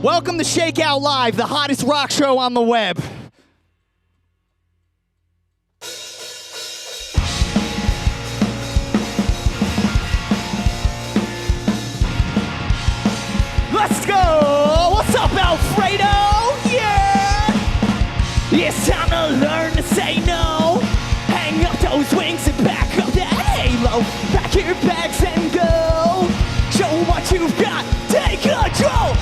Welcome to Shakeout Live, the hottest rock show on the web. Let's go! What's up, Alfredo? Yeah! It's time to learn to say no. Hang up those wings and back up that halo. Pack your bags and go. Show what you've got. Take control.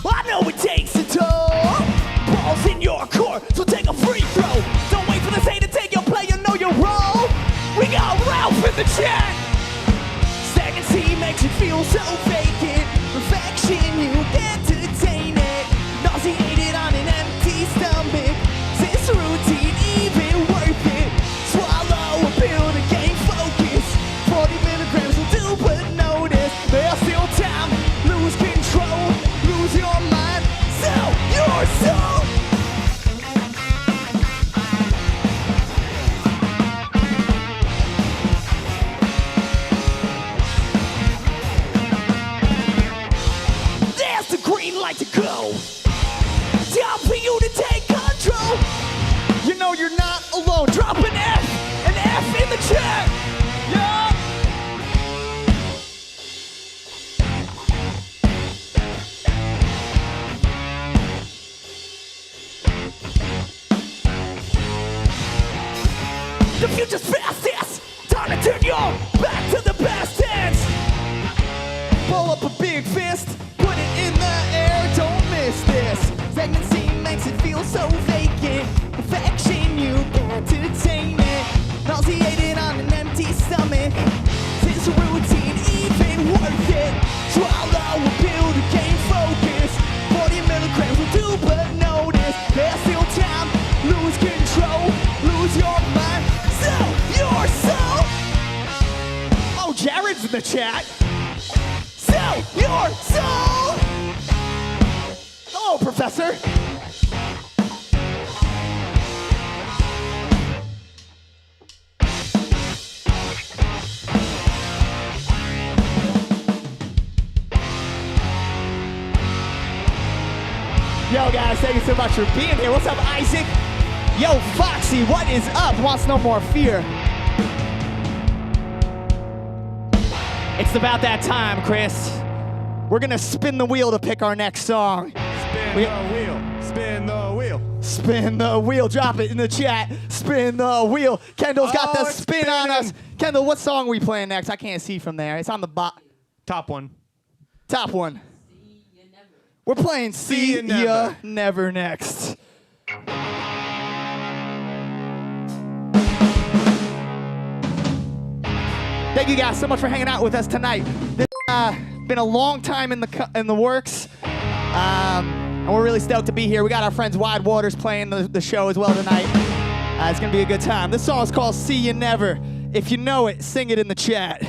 I know it takes a toll. Balls in your court, so take a free throw. Don't wait for the say to take your play, you know your role. We got Ralph in the chat. Second C makes you feel so vacant. Perfection, you entertain it. Nauseated on an empty stomach. Is this routine even worth it? Swallow a pill to gain focus. 40 milligrams will do, but notice there's still time. Lose control, lose your mind, sell your soul. There's the green light to go. Time for you to take control. You know you're not alone. Drop an F in the chat. Yeah. The future's fastest. Time to turn your back to the past tense. Pull up a big fist, put it in the air, don't miss this. Segment C makes it feel so vacant. Perfection, you entertain it. Nauseated on an empty stomach. Is this routine even worth it? Swallow a pill to gain focus. 40 milligrams will do, but notice there's still time. Lose control, lose your mind, sell your soul. Oh, Jared's in the chat. Sell your soul. Hello, Professor. Yo, guys, thank you so much for being here. What's up, Isaac? Yo, Foxy, what is up? Wants no more fear. It's about that time, Chris. We're gonna spin the wheel to pick our next song. Spin the wheel, spin the wheel. Spin the wheel, drop it in the chat. Spin the wheel. Kendall's got the it's spin on us. spinning. Kendall, what song are we playing next? I can't see from there. It's on the Top one. top one. We're playing See Ya Never next. Thank you guys so much for hanging out with us tonight. This been a long time in the works, and we're really stoked to be here. We got our friends Wide Waters playing the show as well tonight. It's gonna be a good time. This song is called See Ya Never. If you know it, sing it in the chat.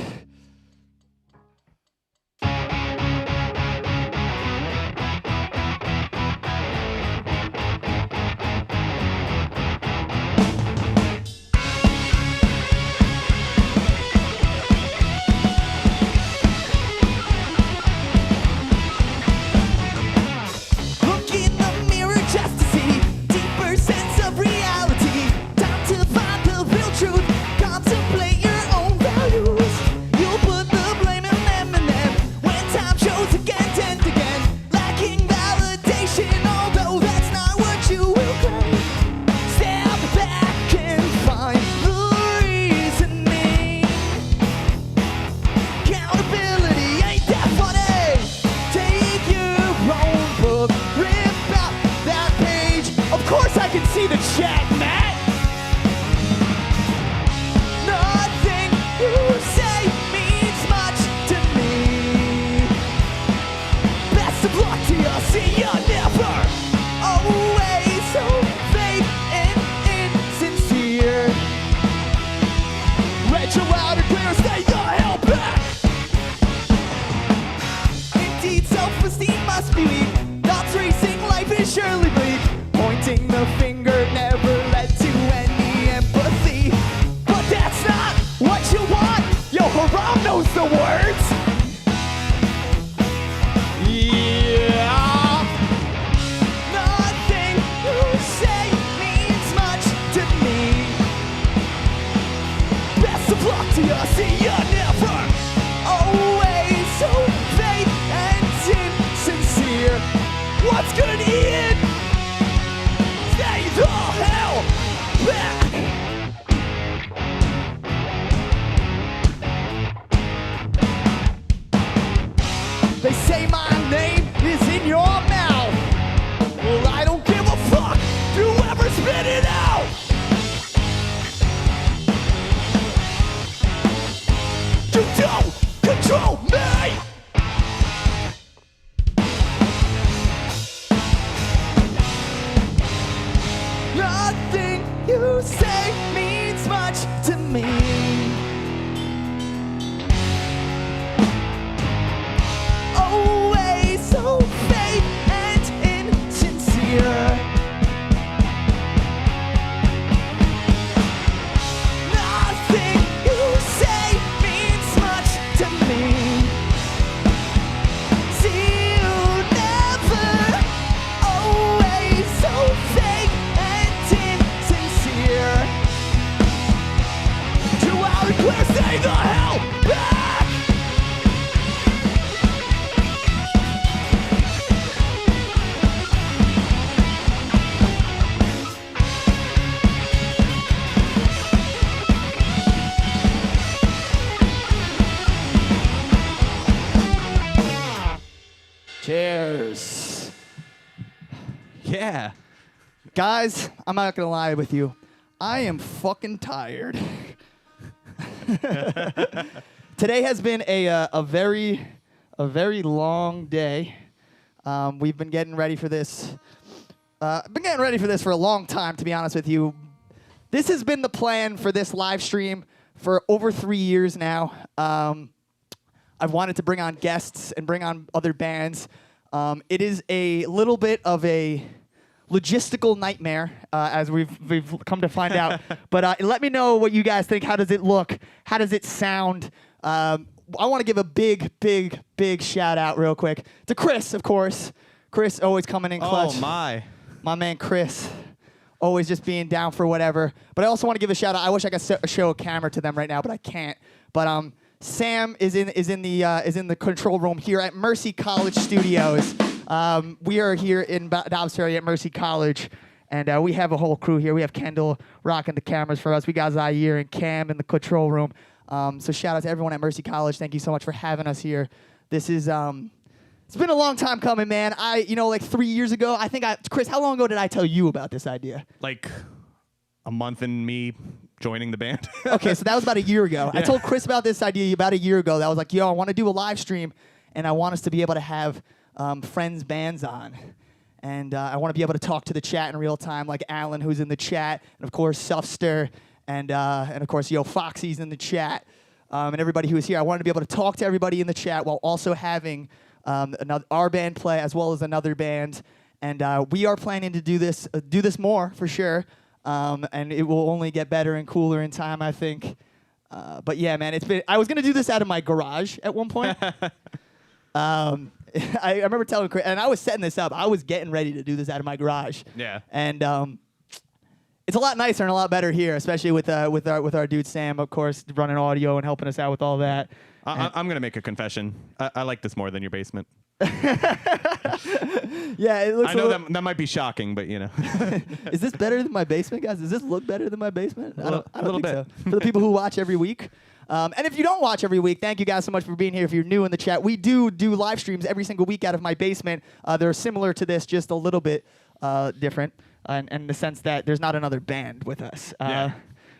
Look in the mirror just to see deeper sense of reality. Time to find the real truth. Contemplate your own values. You'll put the blame on them and them when time shows again and again. Lacking validation, although that's not what you will claim. Step back and find the reasoning. Accountability ain't that funny. Take your own book, rip out that page. Of course I can see the chat, Matt. Nothing you say means much to me. Best of luck to you, see ya never. Always so fake and insincere. Read you loud and clear, stay the hell back. Indeed, self-esteem must be weak. Thoughts racing, life is surely bleak. Pointing the finger never led to any empathy. But that's not what you want. Yo, Haram knows the words. Yeah. it. Stay the hell back. They say my name is in your mouth. Well, I don't give a fuck. Whoever spit it out. You don't control me. Nothing you say means much to me. Always so fake and insincere. Nothing you say means much to me. See you never. Always so fake and insincere. Too out and clear, stay the hell back. Cheers. Yeah. Guys, I'm not gonna lie with you. I am fucking tired. Today has been a very long day. We've been getting ready for this. For a long time, to be honest with you. This has been the plan for this live stream for over 3 years now. I've wanted to bring on guests and bring on other bands. It is a little bit of a logistical nightmare, as we've come to find out. But let me know what you guys think. How does it look? How does it sound? I want to give a big shout out real quick to Chris, of course. Chris always coming in clutch. Oh, my. My man Chris, always just being down for whatever. But I also want to give a shout out. I wish I could show a camera to them right now, but I can't. But Sam is in the control room here at Mercy College Studios. We are here in Dobbs Ferry at Mercy College, and we have a whole crew here. We have Kendall rocking the cameras for us. We got Zaire and Cam in the control room. So shout out to everyone at Mercy College. Thank you so much for having us here. This is it's been a long time coming, man. Like 3 years ago, Chris, how long ago did I tell you about this idea? Like a month in me joining the band. Okay, so that was about a year ago. Yeah. I told Chris about this idea about a year ago. That was like, yo, I want to do a live stream, and I want us to be able to have friends' bands on. And I want to be able to talk to the chat in real time, like Alan, who's in the chat, and of course, Suffster, and of course, Foxy's in the chat, and everybody who is here. I wanted to be able to talk to everybody in the chat while also having our band play as well as another band. And we are planning to do this more for sure. And it will only get better and cooler in time, I think. But yeah, man, I was gonna do this out of my garage at one point. I remember telling Chris, and I was setting this up. I was getting ready to do this out of my garage. Yeah. And it's a lot nicer and a lot better here, especially with our dude Sam, of course, running audio and helping us out with all that. I'm going to make a confession. I like this more than your basement. Yeah, it looks. I know that might be shocking, but you know. Is this better than my basement, guys? Does this look better than my basement? I don't little think bit. so. For the people who watch every week. And if you don't watch every week, thank you guys so much for being here. If you're new in the chat, we do live streams every single week out of my basement. They're similar to this, just a little bit different, and in the sense that there's not another band with us. Yeah.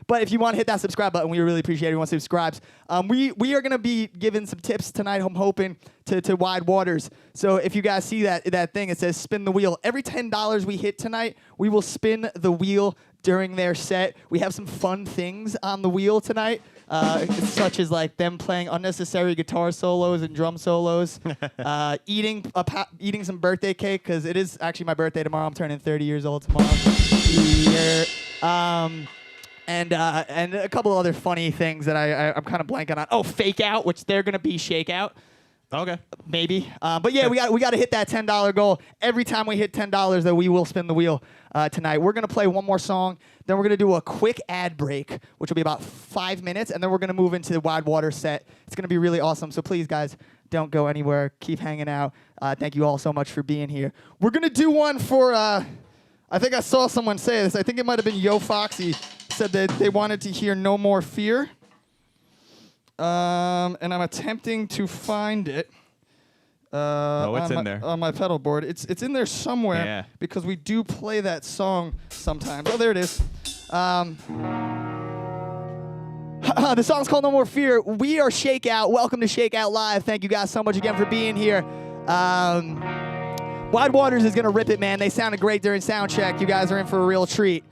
But if you want to hit that subscribe button, we really appreciate everyone who subscribes. We are going to be giving some tips tonight, I'm hoping, to Wide Waters. So if you guys see that thing, it says spin the wheel. Every $10 we hit tonight, we will spin the wheel during their set. We have some fun things on the wheel tonight, such as like them playing unnecessary guitar solos and drum solos, eating some birthday cake, because it is actually my birthday tomorrow. I'm turning 30 years old tomorrow. And a couple of other funny things that I'm kind of blanking on. Oh, FAKEOut, which they're gonna be Shakeout. Okay. Maybe. But yeah, we got to hit that $10 goal. Every time we hit $10, though, we will spin the wheel tonight. We're gonna play one more song, then we're gonna do a quick ad break, which will be about 5 minutes, and then we're gonna move into the Wide Water set. It's gonna be really awesome. So please, guys, Don't go anywhere. Keep hanging out. Thank you all so much for being here. We're going to do one for, I think I saw someone say this. I think it might have been Yo Foxy said that they wanted to hear No More Fear. And I'm attempting to find it. It's in there. On my pedal board. It's in there somewhere because we do play that song sometimes. Oh, there it is. The song's called No More Fear. We are Shakeout. Welcome to Shakeout Live. Thank you guys so much again for being here. Wide Waters is going to rip it, man. They sounded great during sound check. You guys are in for a real treat.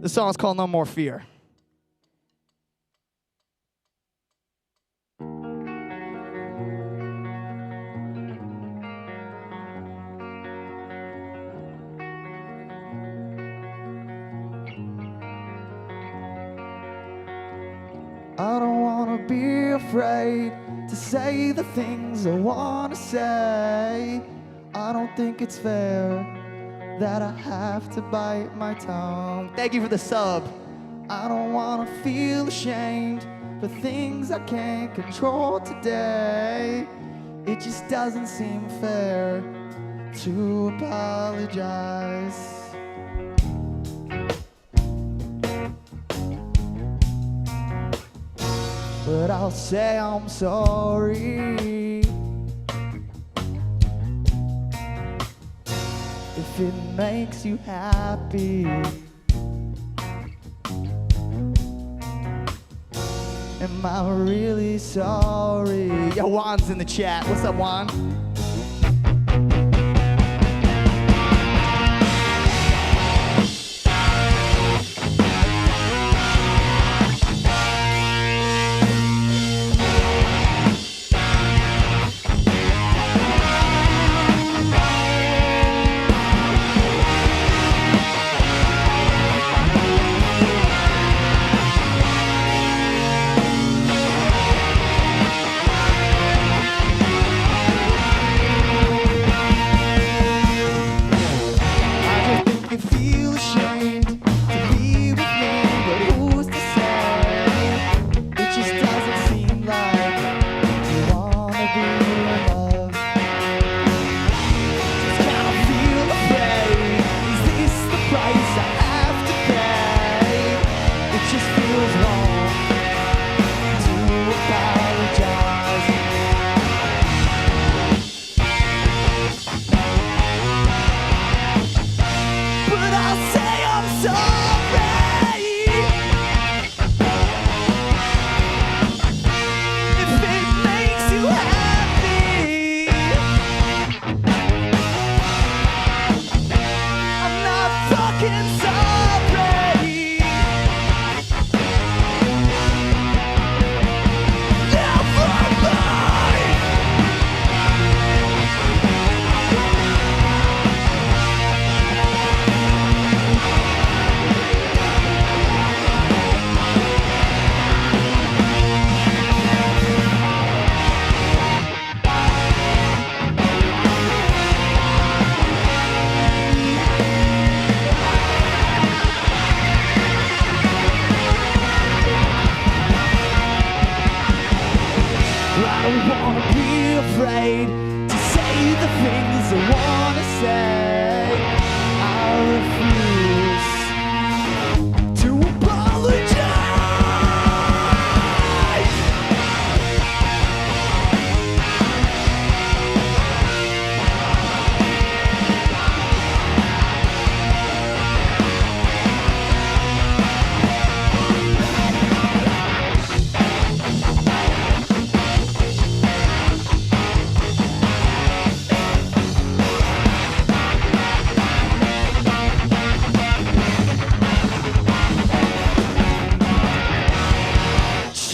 The song's called No More Fear. I don't wanna be afraid to say the things I wanna say. I don't think it's fair that I have to bite my tongue. Thank you for the sub. I don't wanna feel ashamed for things I can't control today. It just doesn't seem fair to apologize. But I'll say I'm sorry if it makes you happy. Am I really sorry? Yo, Juan's in the chat. What's up, Juan?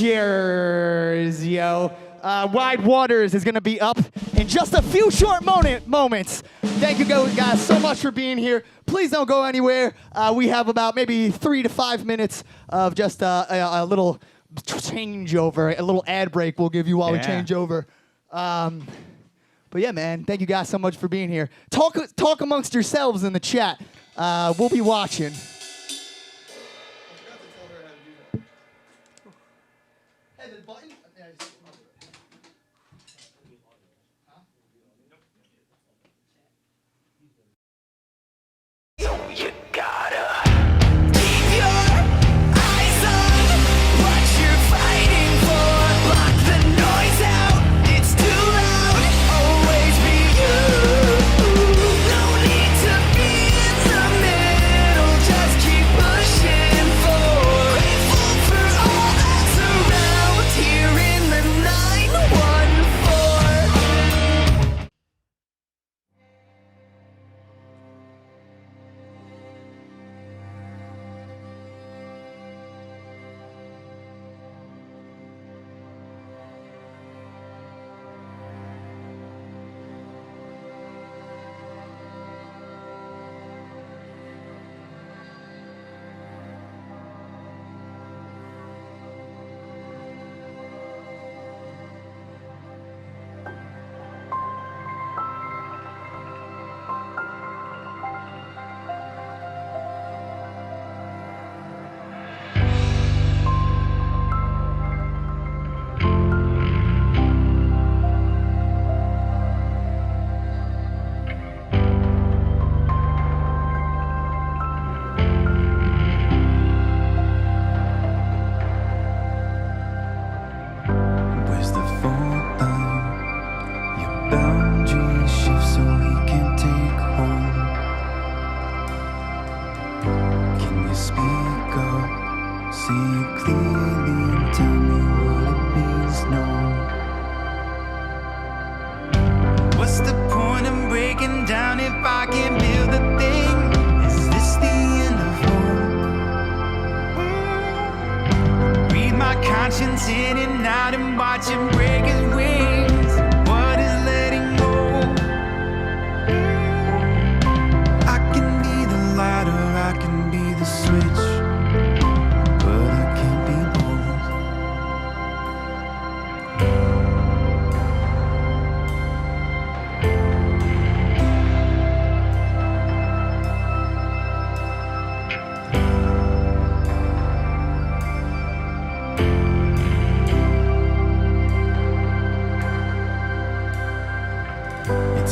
Cheers, yo. Wide Waters is going to be up in just a few short moments. Thank you guys so much for being here. Please don't go anywhere. We have about maybe 3 to 5 minutes of just a little changeover, a little ad break we'll give you while we change over. But yeah, man, thank you guys so much for being here. Talk amongst yourselves in the chat. We'll be watching. Hey, the button?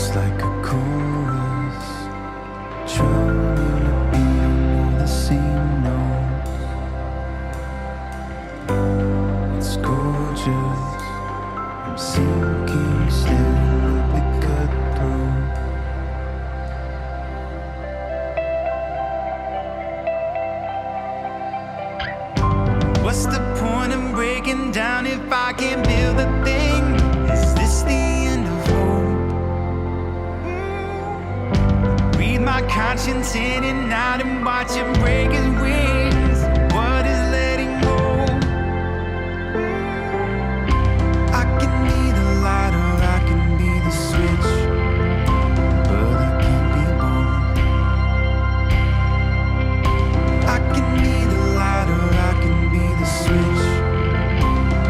It's like a chorus, drowning in the same notes. It's gorgeous. I'm sinking still at the cutthroat. What's the point of breaking down if I can't build a thing? Is this the end of hope? Breathe my conscience in and out and watch it break its wings. What is letting go? I can be the light or I can be the switch, but I can't be both. I can be the light or I can be the switch,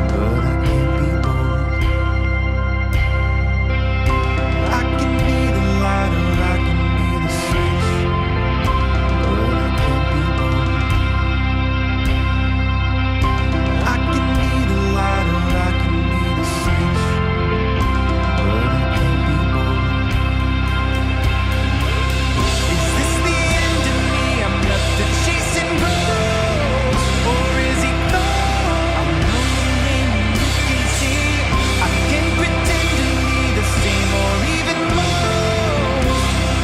but I can't be both. I can be the light or I can be the switch, but I can't be both. I can be the light or I can be the switch, but I can't be both. Is this the end of me? I'm left to chase and ghosts, or is he gone? I know your name and you can see. I can pretend to be the same or even more.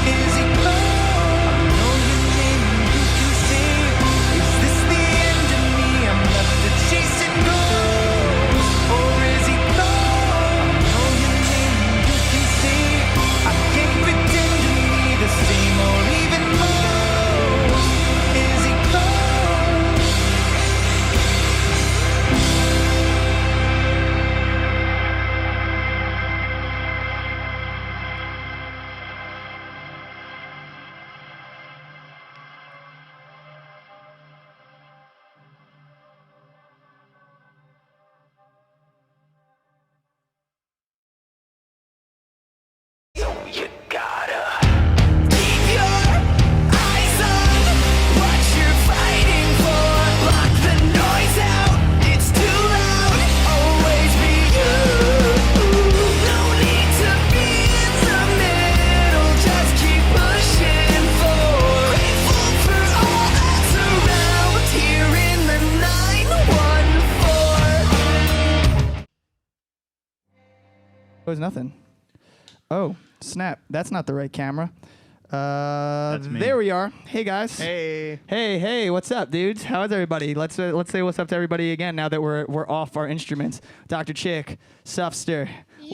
Is he gone? I know your name and you can see. Is this the end of me? I'm left to chase and ghosts, or is he gone? I know your name and you can see. I can pretend to be the same or even more. Is he gone? You gotta keep your eyes on what you're fighting for. Block the noise out, it's too loud. Always be you. No need to be in the middle, just keep pushing forward. Grateful for all that's around here in the 914. Was nothing. Oh, snap. That's not the right camera. me. There we are. Hey, guys. Hey. Hey, what's up, dudes? How's everybody? Let's say what's up to everybody again now that we're off our instruments. Dr. Chick, Suffster,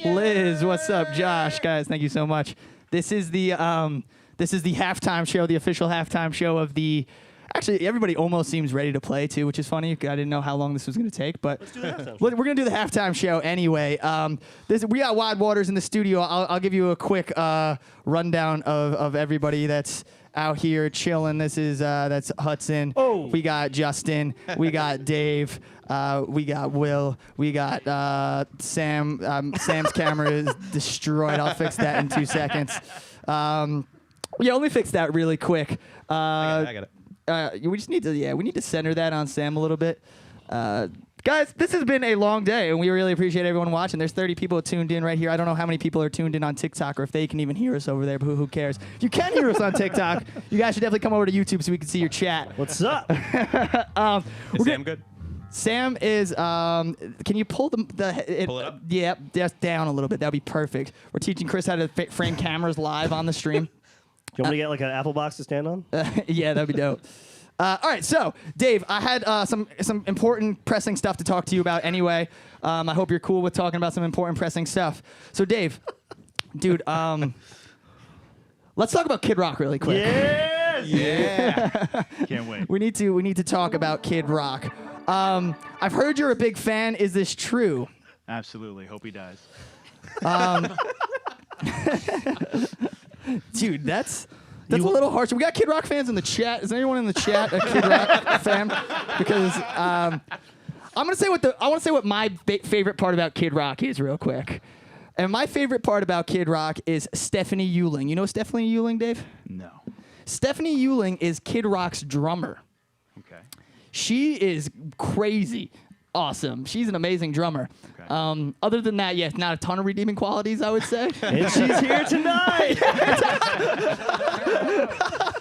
Liz, what's up? Josh, guys, thank you so much. This is the halftime show, the official halftime show of the. Actually, everybody almost seems ready to play too, which is funny. I didn't know how long this was going to take, but we're going to do the halftime show anyway. We got Wide Waters in the studio. I'll give you a quick rundown of everybody that's out here chilling. That's Hudson. Oh. We got Justin. We got Dave. We got Will. We got Sam. Sam's camera is destroyed. I'll fix that in 2 seconds. Yeah, let me fix that really quick. I got it. We just need to center that on Sam a little bit. Guys, this has been a long day, and we really appreciate everyone watching. There's 30 people tuned in right here. I don't know how many people are tuned in on TikTok or if they can even hear us over there, but who cares? If you can hear us on TikTok, you guys should definitely come over to YouTube so we can see your chat. What's up? Is Sam good? Sam is, can you pull Pull it up? Yeah, just down a little bit. That would be perfect. We're teaching Chris how to frame cameras live on the stream. You want me to get like an apple box to stand on? Yeah, that'd be dope. All right, so Dave, I had some important pressing stuff to talk to you about anyway. I hope you're cool with talking about some important pressing stuff. So Dave, dude, let's talk about Kid Rock really quick. Yes! Yeah. Can't wait. We need to talk about Kid Rock. I've heard you're a big fan. Is this true? Absolutely. Hope he dies. Dude, that's a little harsh. We got Kid Rock fans in the chat. Is there anyone in the chat a Kid Rock fan? Because I want to say what my favorite part about Kid Rock is real quick. And my favorite part about Kid Rock is Stephanie Euling. You know Stephanie Euling, Dave? No. Stephanie Euling is Kid Rock's drummer. Okay. She is crazy. awesome. She's an amazing drummer. Okay. Other than that, yeah, not a ton of redeeming qualities, I would say. And she's here tonight.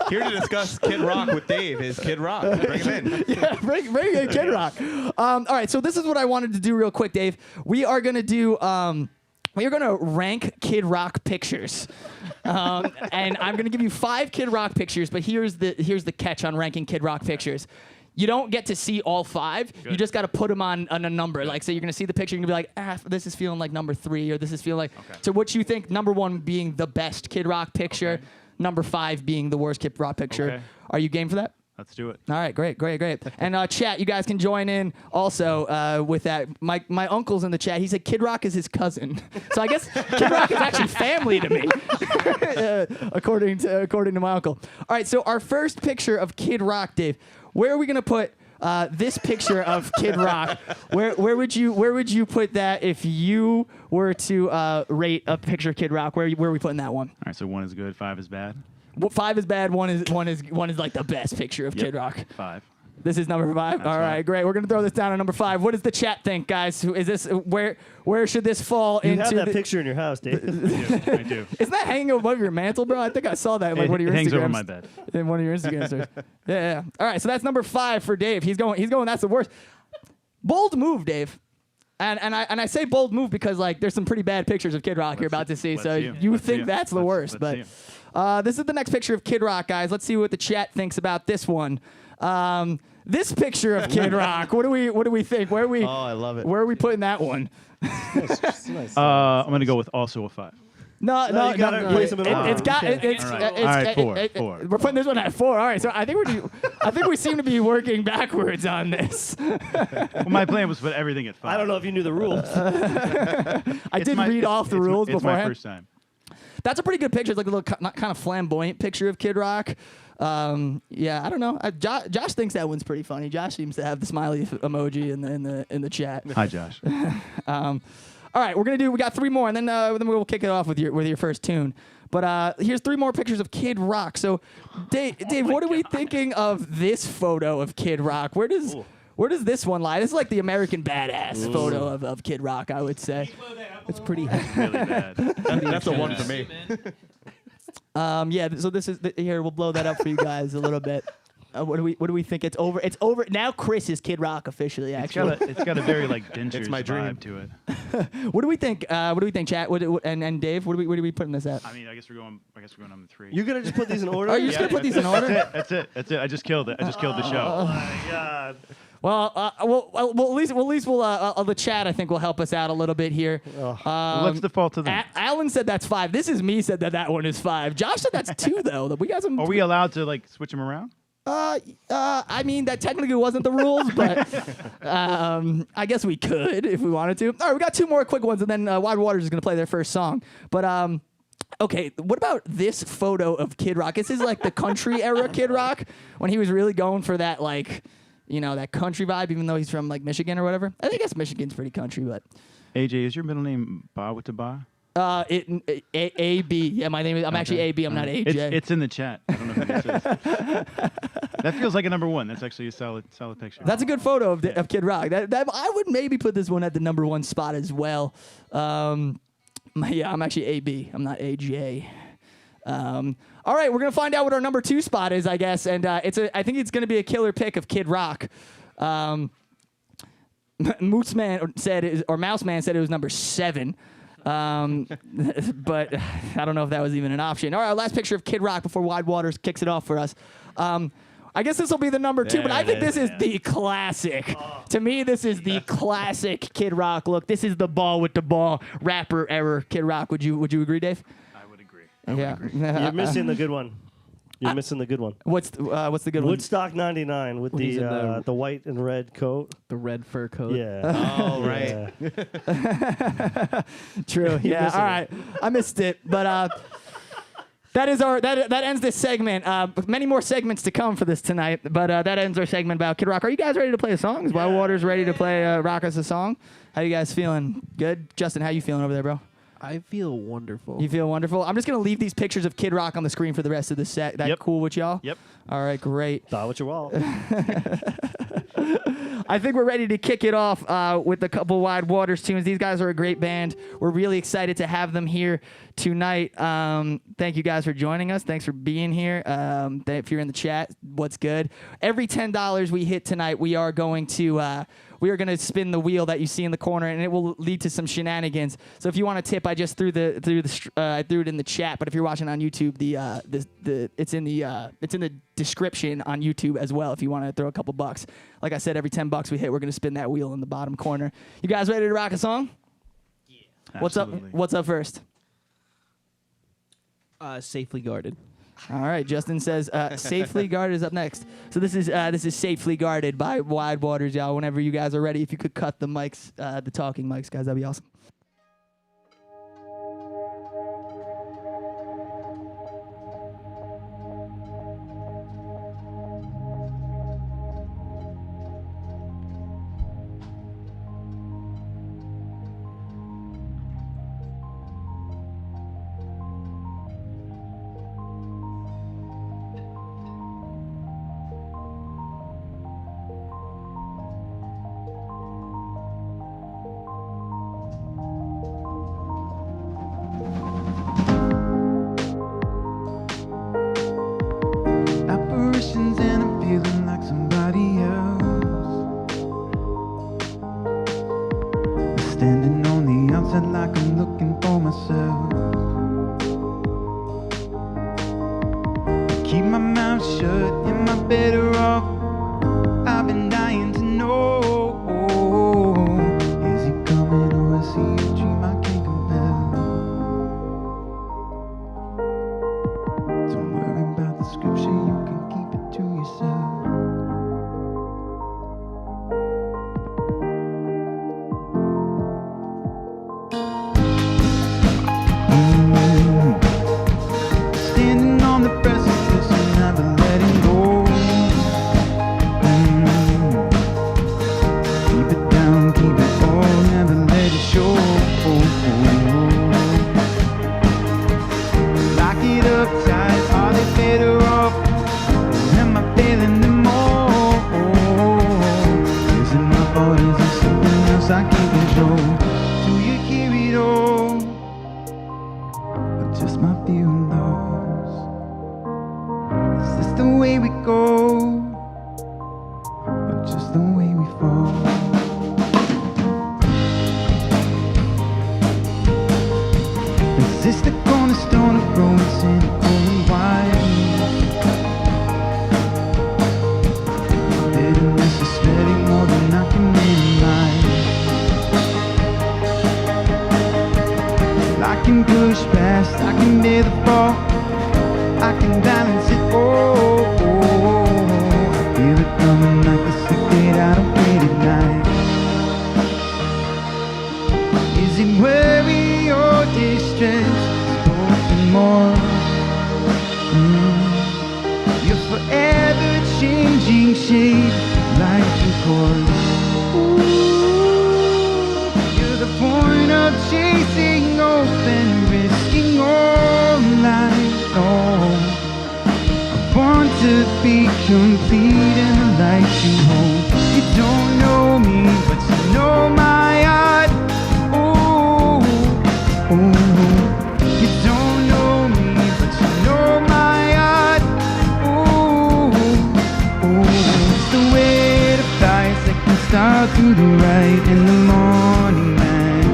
Here to discuss Kid Rock with Dave is Kid Rock. Bring him in. Yeah, bring in Kid Rock. All right, so this is what I wanted to do real quick, Dave. We are gonna do. We are gonna rank Kid Rock pictures, and I'm gonna give you 5 Kid Rock pictures. But here's the catch on ranking Kid Rock pictures. You don't get to see all 5. Good. You just got to put them on a number. Like, so you're gonna see the picture, you're gonna be like, this is feeling like number 3, or this is feeling like. Okay. So what you think? Number 1 being the best Kid Rock picture. Okay. Number 5 being the worst Kid Rock picture. Okay. Are you game for that? Let's do it. All right, great. And chat, you guys can join in also with that. My uncle's in the chat. He said Kid Rock is his cousin. So I guess Kid Rock is actually family to me, according to my uncle. All right, so our first picture of Kid Rock, Dave. Where are we gonna put this picture of Kid Rock? Where would you put that if you were to rate a picture of Kid Rock? Where are we putting that one? All right, so 1 is good, 5 is bad. 5 is bad. 1 is like the best picture of Kid Rock. 5. This is number 5. All right, great. We're gonna throw this down at number 5. What does the chat think, guys? Is this where should this fall You into? have that picture in your house, Dave. I do. Isn't that hanging above your mantle, bro? I think I saw that in like one of your It hangs Instagrams. over my bed. In one of your Instagram stories. Yeah. All right, so that's number 5 for Dave. He's going. That's the worst. Bold move, Dave. And I say bold move because like there's some pretty bad pictures of Kid Rock you're about to see. So you think that's the worst, but this is the next picture of Kid Rock, guys. Let's see what the chat thinks about this one. This picture of Kid Rock. What do we think? Where are we? Oh, I love it. Where are we putting that one? Nice. I'm gonna go with also a 5. No, you gotta place them in order. It's got. It's. All right, 4. We're putting this one at 4. All right, so I think we seem to be working backwards on this. Well, my plan was to put everything at 5. I don't know if you knew the rules. I did read off the rules It's beforehand. my first time. That's a pretty good picture. It's like a little kind of flamboyant picture of Kid Rock. Yeah, I don't know. Josh thinks that one's pretty funny. Josh seems to have the smiley emoji in the chat. Hi, Josh. All right, we got 3 more, and then we'll kick it off with your first tune. But here's 3 more pictures of Kid Rock. So, Dave, what are we thinking of this photo of Kid Rock? Where does this one lie? This is like the American Badass photo of Kid Rock, I would say. It's pretty. Really bad. That's a 1 for me. Yeah. So this is here. We'll blow that up for you guys a little bit. What do we think? It's over. It's over now. Chris is Kid Rock officially. Actually, It's got a very like Dentures my dream. vibe to it. what do we think? What do we think, chat? And Dave, where are we putting this at? I mean, I guess we're going number 3. You're gonna just put these in order? Are you just gonna put these in order? That's it. I just killed it. I just killed the show. Oh my God. Well, at least the chat I think will help us out a little bit here. Let's default to them. Alan said that's 5. This is me said that one is 5. Josh said that's 2 though. We got some. Are we allowed to like switch them around? I mean that technically wasn't the rules, but I guess we could if we wanted to. All right, we got 2 more quick ones, and then Wide Waters is gonna play their first song. But okay, what about this photo of Kid Rock? This is like the country era Kid Rock when he was really going for that like. That country vibe, even though he's from like Michigan or whatever. I guess Michigan's pretty country, but. AJ, is your middle name Ba with the Ba? A-B. Yeah, my name is. I'm actually A-B. I'm not AJ. It's in the chat. I don't know who this is. That feels like a number 1. That's actually a solid picture. That's a good photo of Kid Rock. That I would maybe put this one at the number 1 spot as well. Yeah, I'm actually AB. I'm not AJ. All right, we're gonna find out what our number 2 spot is, I guess, and I think it's gonna be a killer pick of Kid Rock. Moose Man said, or Mouse Man said it was number 7, but I don't know if that was even an option. All right, our last picture of Kid Rock before Wide Waters kicks it off for us. I guess this will be the number 2, but I think this is the classic. To me, this is the classic Kid Rock look. This is the ball with the ball rapper era Kid Rock. Would you agree, Dave? I would agree. You're missing the good one. You're missing the good one. What's the good one? Woodstock '99 with he's in the white and red coat. The red fur coat. Yeah. Oh, right. Yeah. True. Yeah. missing All right. I missed it, but that ends this segment. Many more segments to come for this tonight, but that ends our segment about Kid Rock. Are you guys ready to play a song? Is Wild Waters ready to play Rock Us a Song? How you guys feeling? Good? Justin, how you feeling over there, bro? I feel wonderful. You feel wonderful? I'm just going to leave these pictures of Kid Rock on the screen for the rest of the set. That Yep. cool with y'all? Yep. All right, great. Thought with your wall. I think we're ready to kick it off with a couple Wide Waters tunes. These guys are a great band. We're really excited to have them here tonight. Thank you guys for joining us. Thanks for being here. If you're in the chat, what's good? Every $10 we hit tonight, we are going to spin the wheel that you see in the corner, and it will lead to some shenanigans. So if you want to tip, I just threw I threw it in the chat. But if you're watching on YouTube, it's in the description on YouTube as well. If you want to throw a couple bucks, like I said, every $10 we hit, we're gonna spin that wheel in the bottom corner. You guys ready to rock a song? Yeah. Absolutely. What's up first? Safely guarded. All right, Justin says Safely Guarded is up next. So this is Safely Guarded by Wide Waters, y'all. Whenever you guys are ready, if you could cut the mics, the talking mics, guys, that'd be awesome. Apparitions and I'm feeling like somebody else. Standing on the outside like I'm looking for myself. Keep my mouth shut, am I better off? I've been dying to know. Is he coming or is he a dream I can't compel? Don't worry about the scripture, you can keep it to yourself. Standing on the precipice and never letting go. Keep it down, keep it all, never let it show. Lock it up tight, are they better off? Or am I failing them all? Is it my fault, is it something else I can't control? Do you hear it all? Or just my feeling lost? Is this the way we go? Or just the way we fall? Is this the cornerstone of growing sin and wide? Bitterness is spreading more than I can minimize. I can push past, I can bear the fall, I can balance it all. I feel it coming like a secret I don't wait at night. Is it worry or distress? Both and more. You're forever changing shape, life and course. You're the point of chasing hope and risking all life long. I want to be complete in the light you hold. You don't know me, but you know my heart. Ooh, ooh. You don't know me, but you know my heart. Ooh, ooh. It's the way to fly, second star to the right in the morning light.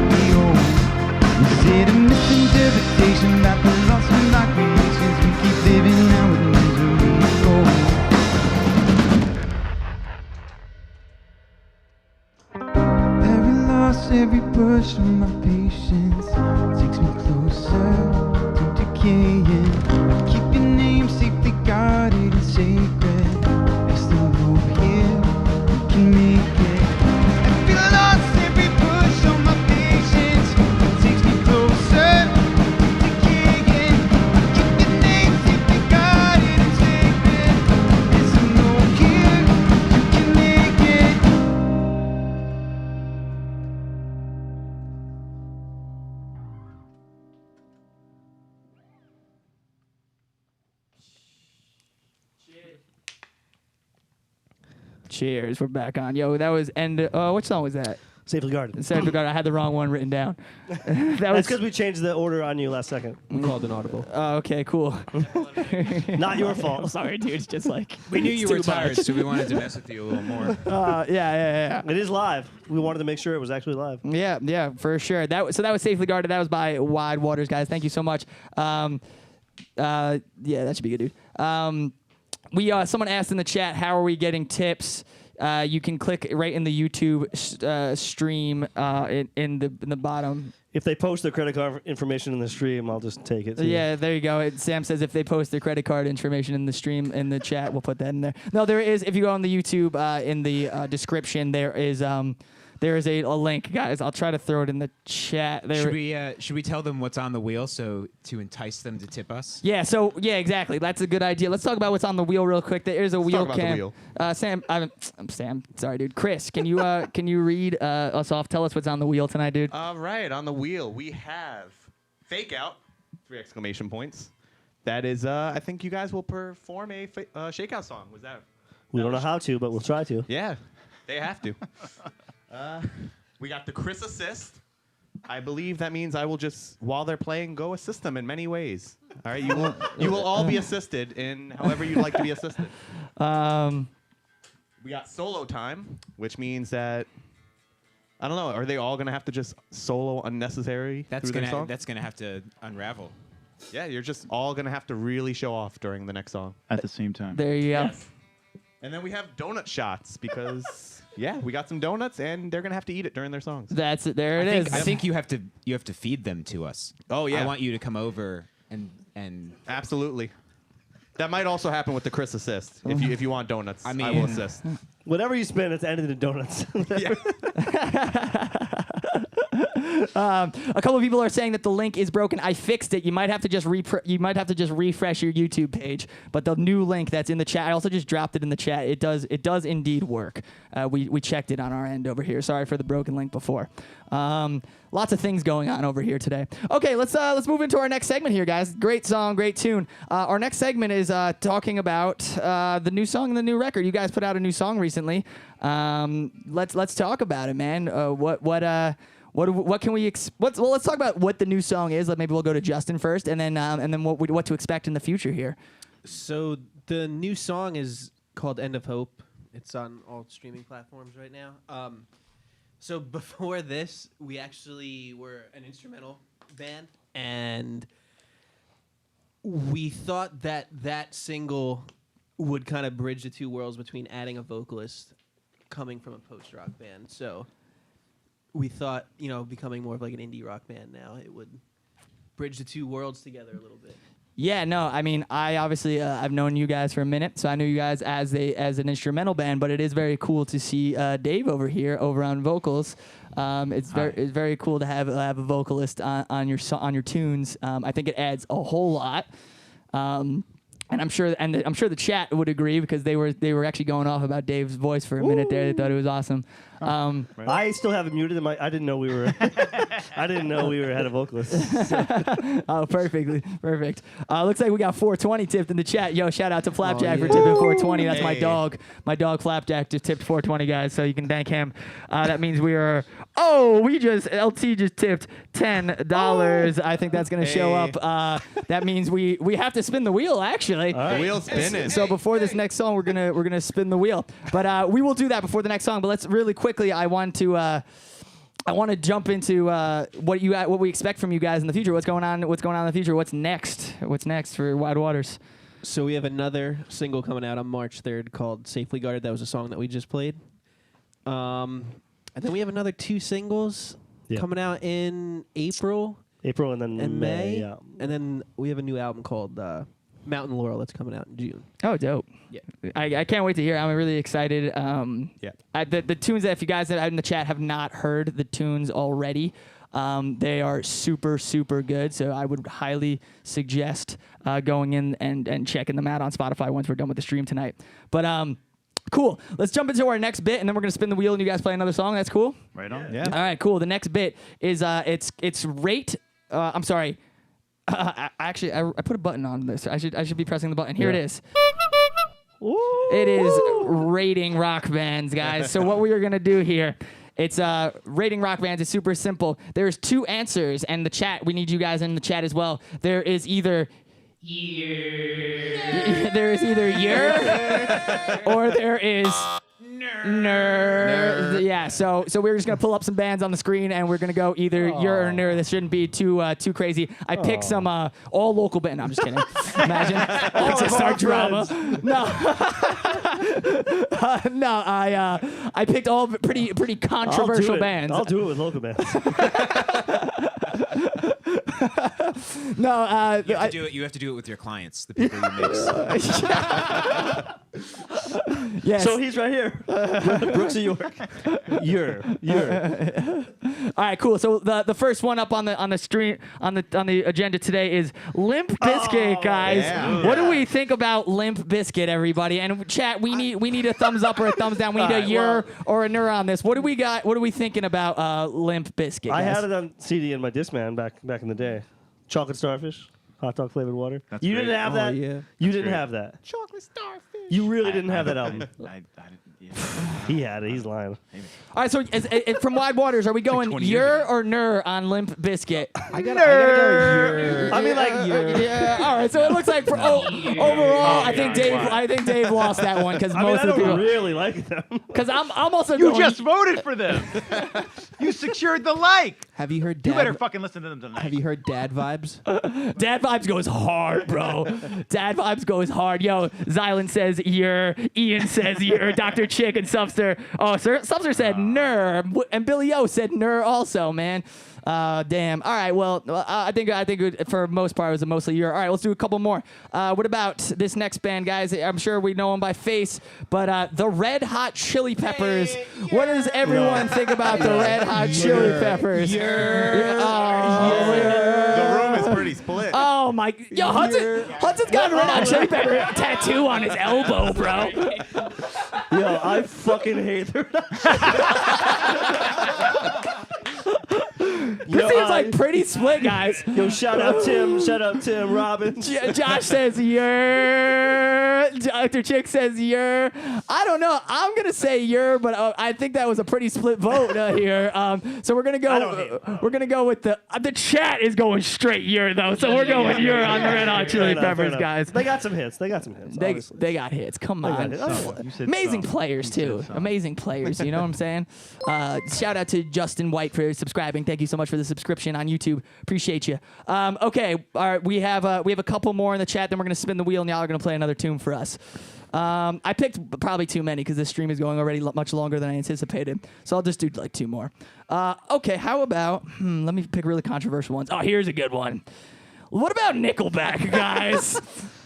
Is it a misinterpretation about the lost of my creations? We keep living out with misery. Every loss, every push on my patience takes me closer to decaying. Keep your name safely guarded and sacred. There's still hope here, we can make it. Every loss, every push on my patience takes me closer to decaying. Keep your name safely guarded and sacred. There's some hope here, you can make it. Cheers. We're back on. Yo, that was what song was that? Safely guarded. Safely Guarded. I had the wrong one written down. That That's was because we changed the order on you last second. We called an audible. Oh, okay, cool. Not your I'm fault. sorry, dude. It's just like We knew you it's were too tired, much. so we wanted to mess with you a little more. Yeah. It is live. We wanted to make sure it was actually live. Yeah, for sure. That was Safely Guarded. That was by Wide Waters, guys. Thank you so much. Yeah, that should be good, dude. Someone asked in the chat, how are we getting tips? You can click right in the YouTube stream in the bottom. If they post their credit card information in the stream, I'll just take it. Yeah, there you go. Sam says if they post their credit card information in the stream in the chat, we'll put that in there. No, there is. If you go on the YouTube in the description, there is a link, guys. I'll try to throw it in the chat. Should we tell them what's on the wheel so to entice them to tip us? Yeah. So exactly. That's a good idea. Let's talk about what's on the wheel real quick. There is a wheel talk about the cam. wheel. Sam, I'm Sam. Sorry, dude. Chris, can you read us off? Tell us what's on the wheel tonight, dude. All right, on the wheel we have Fake Out, 3 exclamation points. That is, I think you guys will perform a Shakeout song. Was that? We don't know how to, but we'll try to. Yeah, they have to. We got the Chris assist. I believe that means I will just, while they're playing, go assist them in many ways. All right, you will all be assisted in however you'd like to be assisted. We got solo time, which means that I don't know. Are they all gonna have to just solo unnecessary That's through their song? gonna have to unravel. Yeah, you're just all gonna have to really show off during the next song. At the same time. There you go. Yes. And then we have donut shots because yeah, we got some donuts and they're gonna have to eat it during their songs. That's it. There it is. I think you have to feed them to us. Oh, yeah. I want you to come over and Absolutely. That might also happen with the Chris assist. If you want donuts, I I mean- will assist. Whatever you spend, it's ended in donuts. A couple of people are saying that the link is broken. I fixed it. You might have to just refresh your YouTube page. But the new link that's in the chat, I also just dropped it in the chat. It does indeed work. We checked it on our end over here. Sorry for the broken link before. Lots of things going on over here today. Okay, let's move into our next segment here, guys. Great song, great tune. Our next segment is talking about the new song and the new record. You guys put out a new song recently. Let's talk about it, man. What can we? Let's talk about what the new song is. Maybe we'll go to Justin first, and then what to expect in the future here. So the new song is called End of Hope. It's on all streaming platforms right now. So before this, we actually were an instrumental band, and we thought that single would kind of bridge the two worlds between adding a vocalist coming from a post-rock band. So we thought, becoming more of like an indie rock band now, it would bridge the two worlds together a little bit. Yeah, no, I mean, I obviously I've known you guys for a minute, so I knew you guys as an instrumental band. But it is very cool to see Dave over here on vocals. It's very cool to have a vocalist on your tunes. I think it adds a whole lot. And I'm sure the chat would agree because they were actually going off about Dave's voice for a minute there. They thought it was awesome. I still have it muted. I didn't know we were. I didn't know we had a vocalist. Oh, perfect. Looks like we got 420 tipped in the chat. Yo, shout out to Flapjack for tipping 420. That's my dog. My dog Flapjack just tipped 420, guys. So you can thank him. That means we are. Oh, LT just tipped $10. I think that's gonna show up. That means we have to spin the wheel actually. The wheel's spinning. So before this next song, we're gonna spin the wheel. But we will do that before the next song. But let's really quickly. I want to jump into what we expect from you guys in the future. What's going on in the future? What's next? What's next for Wide Waters? So we have another single coming out on March 3rd called Safely Guarded. That was a song that we just played. And then we have another 2 singles coming out in April And then May. Yeah. And then we have a new album called Mountain Laurel that's coming out in June. Oh, dope. Yeah. I can't wait to hear. I'm really excited. Yeah. The tunes that if you guys in the chat have not heard the tunes already, they are super, super good. So I would highly suggest going in and checking them out on Spotify once we're done with the stream tonight. But cool. Let's jump into our next bit, and then we're gonna spin the wheel, and you guys play another song. That's cool. Right on. Yeah. All right, cool. The next bit is it's rate. I'm sorry. Actually, I put a button on this. I should be pressing the button. Here it is. It is rating rock bands, guys. So what we are gonna do here, it's rating rock bands is super simple. There's 2 answers, and the chat. We need you guys in the chat as well. There is either there is either year or there is nerd. Yeah, so we're just gonna pull up some bands on the screen and we're gonna go either year or nerd. This shouldn't be too crazy. I picked some all local band. No, I'm just kidding. Imagine like start drama. No, no. I picked all pretty controversial bands. I'll do it with local bands. No, You have to do it. You have to do it with your clients, the people you mix. yes. So he's right here. Brooks of York. You're. All right, cool. So the first one up on the screen on the agenda today is Limp Bizkit, guys. yeah. What do we think about Limp Bizkit, everybody? And chat, we need a thumbs up or a thumbs down. We need a year or a ner on this. What do we got? What are we thinking about Limp Bizkit? I Guys? had it on CD in my Discman back in the day. Chocolate starfish, hot dog flavored water. That's you great. didn't have Oh, that. yeah. You didn't great. have that. Chocolate starfish. You really didn't have that album. I didn't, yeah. He had it. He's lying. All right, so from Wide Waters, are we going 20 years year ago. or ner on Limp Bizkit? I gotta go year. I mean, like, Yeah. All right. So it looks like overall, I think Dave lost that one because I mean, most I of the don't people. really like them. Because I'm also You going. just voted for them. You secured the like. Have you heard You Dad? better fucking listen to them tonight. Have you heard Dad Vibes? Dad Vibes goes hard, bro. Dad Vibes goes hard. Yo, Zylan says year. Ian says year. Dr. Chick and Subster. Oh, Subster said ner. And Billy O said ner also, man. Damn. All right. Well, I think for most part it was mostly year. All right. Let's do a couple more. What about this next band, guys? I'm sure we know them by face, but the Red Hot Chili Peppers. What does everyone think about the Red Hot Chili Peppers? The room is pretty split. Oh my! Yo, Hudson's got a Red Hot Chili Pepper tattoo on his elbow, bro. Yo, I fucking hate them. This seems like pretty split, guys. Yo, shout out Tim Robbins. Josh says you're. Dr. Chick says you're. I don't know. I'm gonna say you're, but I think that was a pretty split vote here. So we're gonna go. We're gonna go with the chat is going straight you're though. So we're going you're on the Red Hot Chili Fair enough, Peppers, fair guys. They got some hits. Obviously. They got hits. Come on. got hits. You said Amazing some. players You said too. some. Amazing players. You know what I'm saying? Shout out to Justin White for subscribing. Thank you so much for the subscription on YouTube. Appreciate you. Okay. All right. We have a couple more in the chat. Then we're gonna spin the wheel, and y'all are gonna play another tune for us. I picked probably too many because this stream is going already much longer than I anticipated. So I'll just do like 2 more. Okay. How about? Let me pick really controversial ones. Oh, here's a good one. What about Nickelback, guys?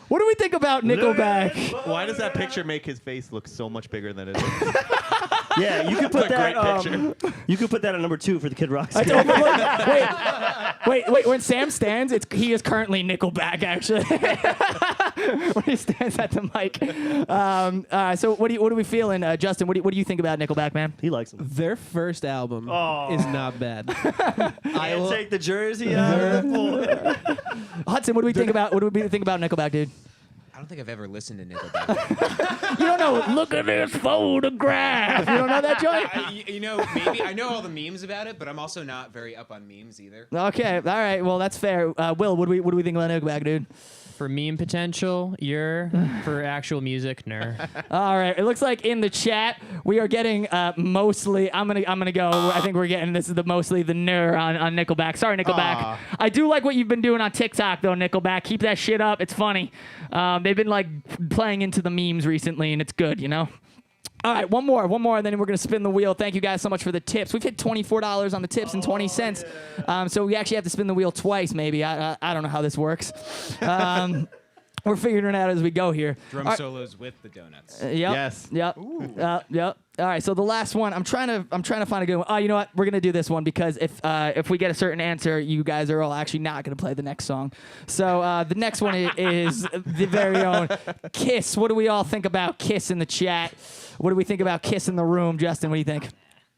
What do we think about Nickelback? Why does that picture make his face look so much bigger than it is? Yeah, you could put a great that. picture. You could put that at number 2 for the Kid Rock. I don't, wait. When Sam stands, he is currently Nickelback, actually. When he stands at the mic. So what are we feeling, Justin? What do you think about Nickelback, man? He likes them. Their first album is not bad. I will. Take the jersey out of the pool. Hudson, what do we think about Nickelback, dude? I don't think I've ever listened to Nickelback. You don't know. Look at this photograph. You don't know that joint? You know, maybe I know all the memes about it, but I'm also not very up on memes either. Okay. All right. Well, that's fair. Will, what do we think about Nickelback, dude? For meme potential, you're for actual music, ner. All right. It looks like in the chat we are getting mostly. I'm gonna go. I think we're getting this is mostly the ner on Nickelback. Sorry, Nickelback. I do like what you've been doing on TikTok though, Nickelback. Keep that shit up. It's funny. They've been like playing into the memes recently, and it's good. You know. All right, one more, and then we're going to spin the wheel. Thank you guys so much for the tips. We've hit $24 on the tips and 20 cents. So we actually have to spin the wheel twice, maybe. I don't know how this works. We're figuring it out as we go here. Drum solos with the donuts. Yep. Yes. Yep. Yep. All right. So the last one, I'm trying to find a good one. Oh, you know what? We're gonna do this one because if we get a certain answer, you guys are all actually not gonna play the next song. So the next one is the very own Kiss. What do we all think about Kiss in the chat? What do we think about Kiss in the room, Justin? What do you think?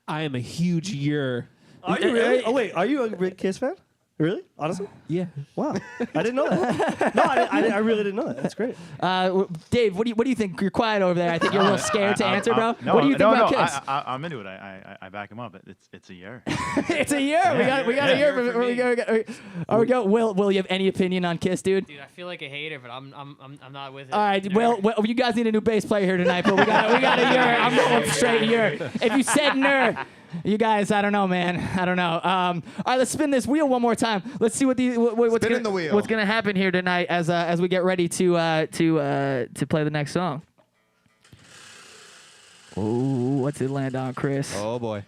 I am a huge year. Are you really? Oh wait, are you a big Kiss fan? Really? Honestly? Yeah. Wow. I didn't know that. No, I really didn't know that. That's great. Dave, what do you think? You're quiet over there. I think you're a little scared to answer, bro. No, What do you think about Kiss? I'm into it. I back him up. It's a year. It's a year. We got a year. We go. Will you have any opinion on Kiss, dude? Dude, I feel like a hater, but I'm not with it. All right. Well, you guys need a new bass player here tonight, but we got a year. I'm going straight year. If you said ner, you guys, I don't know, man. I don't know. All right, let's spin this wheel one more time. Let's see what's Spinning the wheel. what's gonna happen here tonight as we get ready to play the next song. Oh, what's it land on, Chris? Oh boy.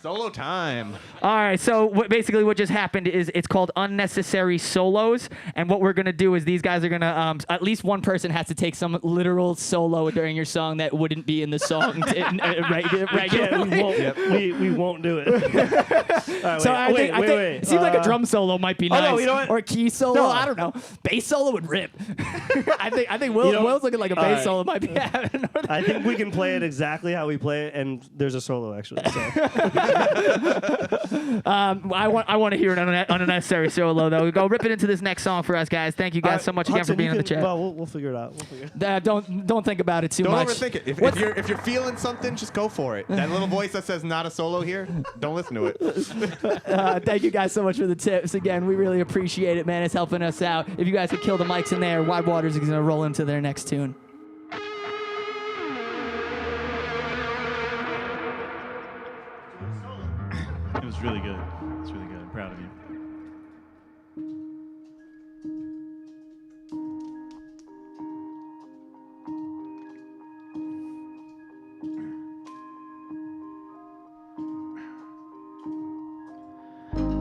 Solo time. All right, so basically what just happened is it's called unnecessary solos, and what we're gonna do is these guys are gonna at least one person has to take some literal solo during your song that wouldn't be in the song regularly. We won't do it. Right, So I wait, think it seems like a drum solo might be nice, no, you know what? or a key solo. No. I don't know. Bass solo would rip. I think Will's looking like a bass solo might be happening. I think we can play it exactly how we play it, and there's a solo actually. So. I want to hear an unnecessary solo though. Go rip it into this next song for us, guys. Thank you guys so much again for Hudson, being on the chat. Well, we'll figure it out. Don't think about it too Don't much. overthink it. If you're feeling something, just go for it. That little voice that says not a solo here, don't listen to it. Thank you guys so much for the tips. Again, we really appreciate it, man. It's helping us out. If you guys could kill the mics in there, Wide Waters is going to roll into their next tune. It was really good. It's really good. I'm proud of you.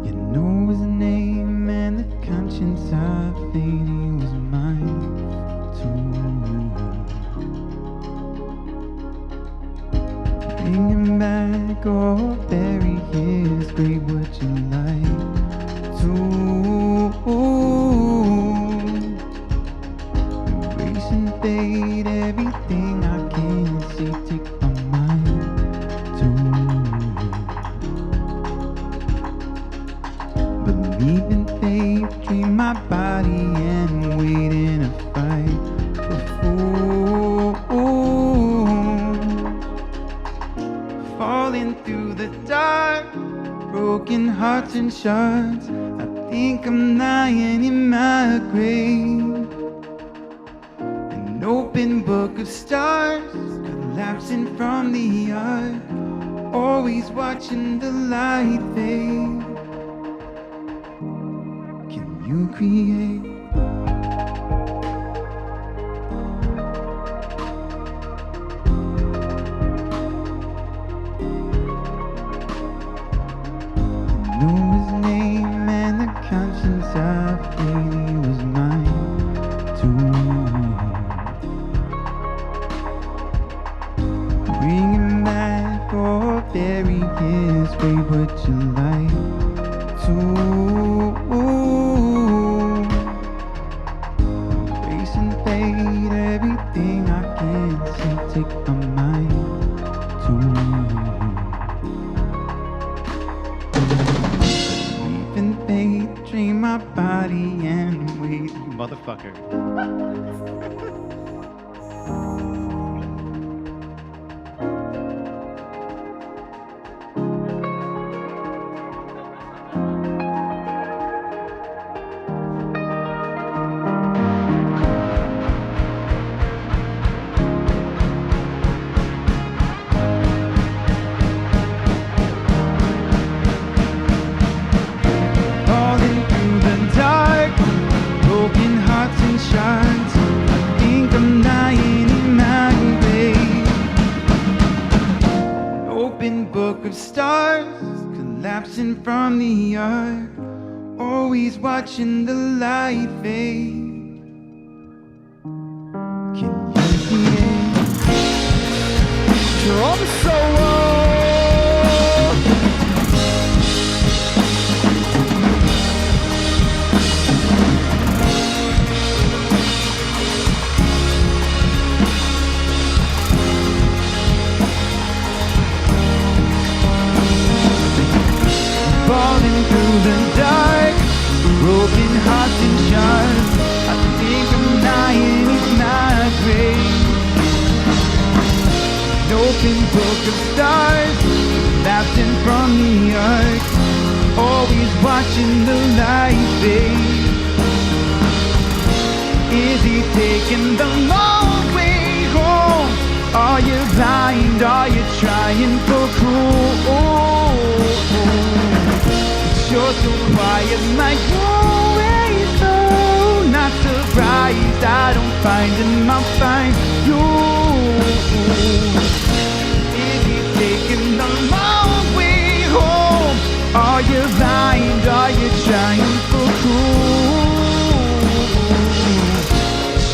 You know his name and the conscience of fate, he was mine too. Bring him back or bury his grave, would you like to? Erase and fade everything I can see, take my mind too. Believe in faith, dream my body and wait in a fight for fools. Falling through the dark, broken hearts and shards. I think I'm lying in my grave. An open book of stars, collapsing from the arc. Always watching the light fade. You create. Know his name and the conscience I feel he was mine too. Bring him back or bury his grave, would you like to? Everything I can see, take my mind to. Sleep in faith, dream my body and wait. Motherfucker. Falling through the dark, broken hearts and shards. I think I'm lying in my grave. An open book of stars, collapsing from the arc. Always watching the light fade. Can you create drum solo? Falling through taking the long way home? Are you blind? Are you trying for cool? You're so quiet, like always. So not surprised. I don't find him. I'll find you. Is he taking the long way home? Are you blind? Are you trying for cool?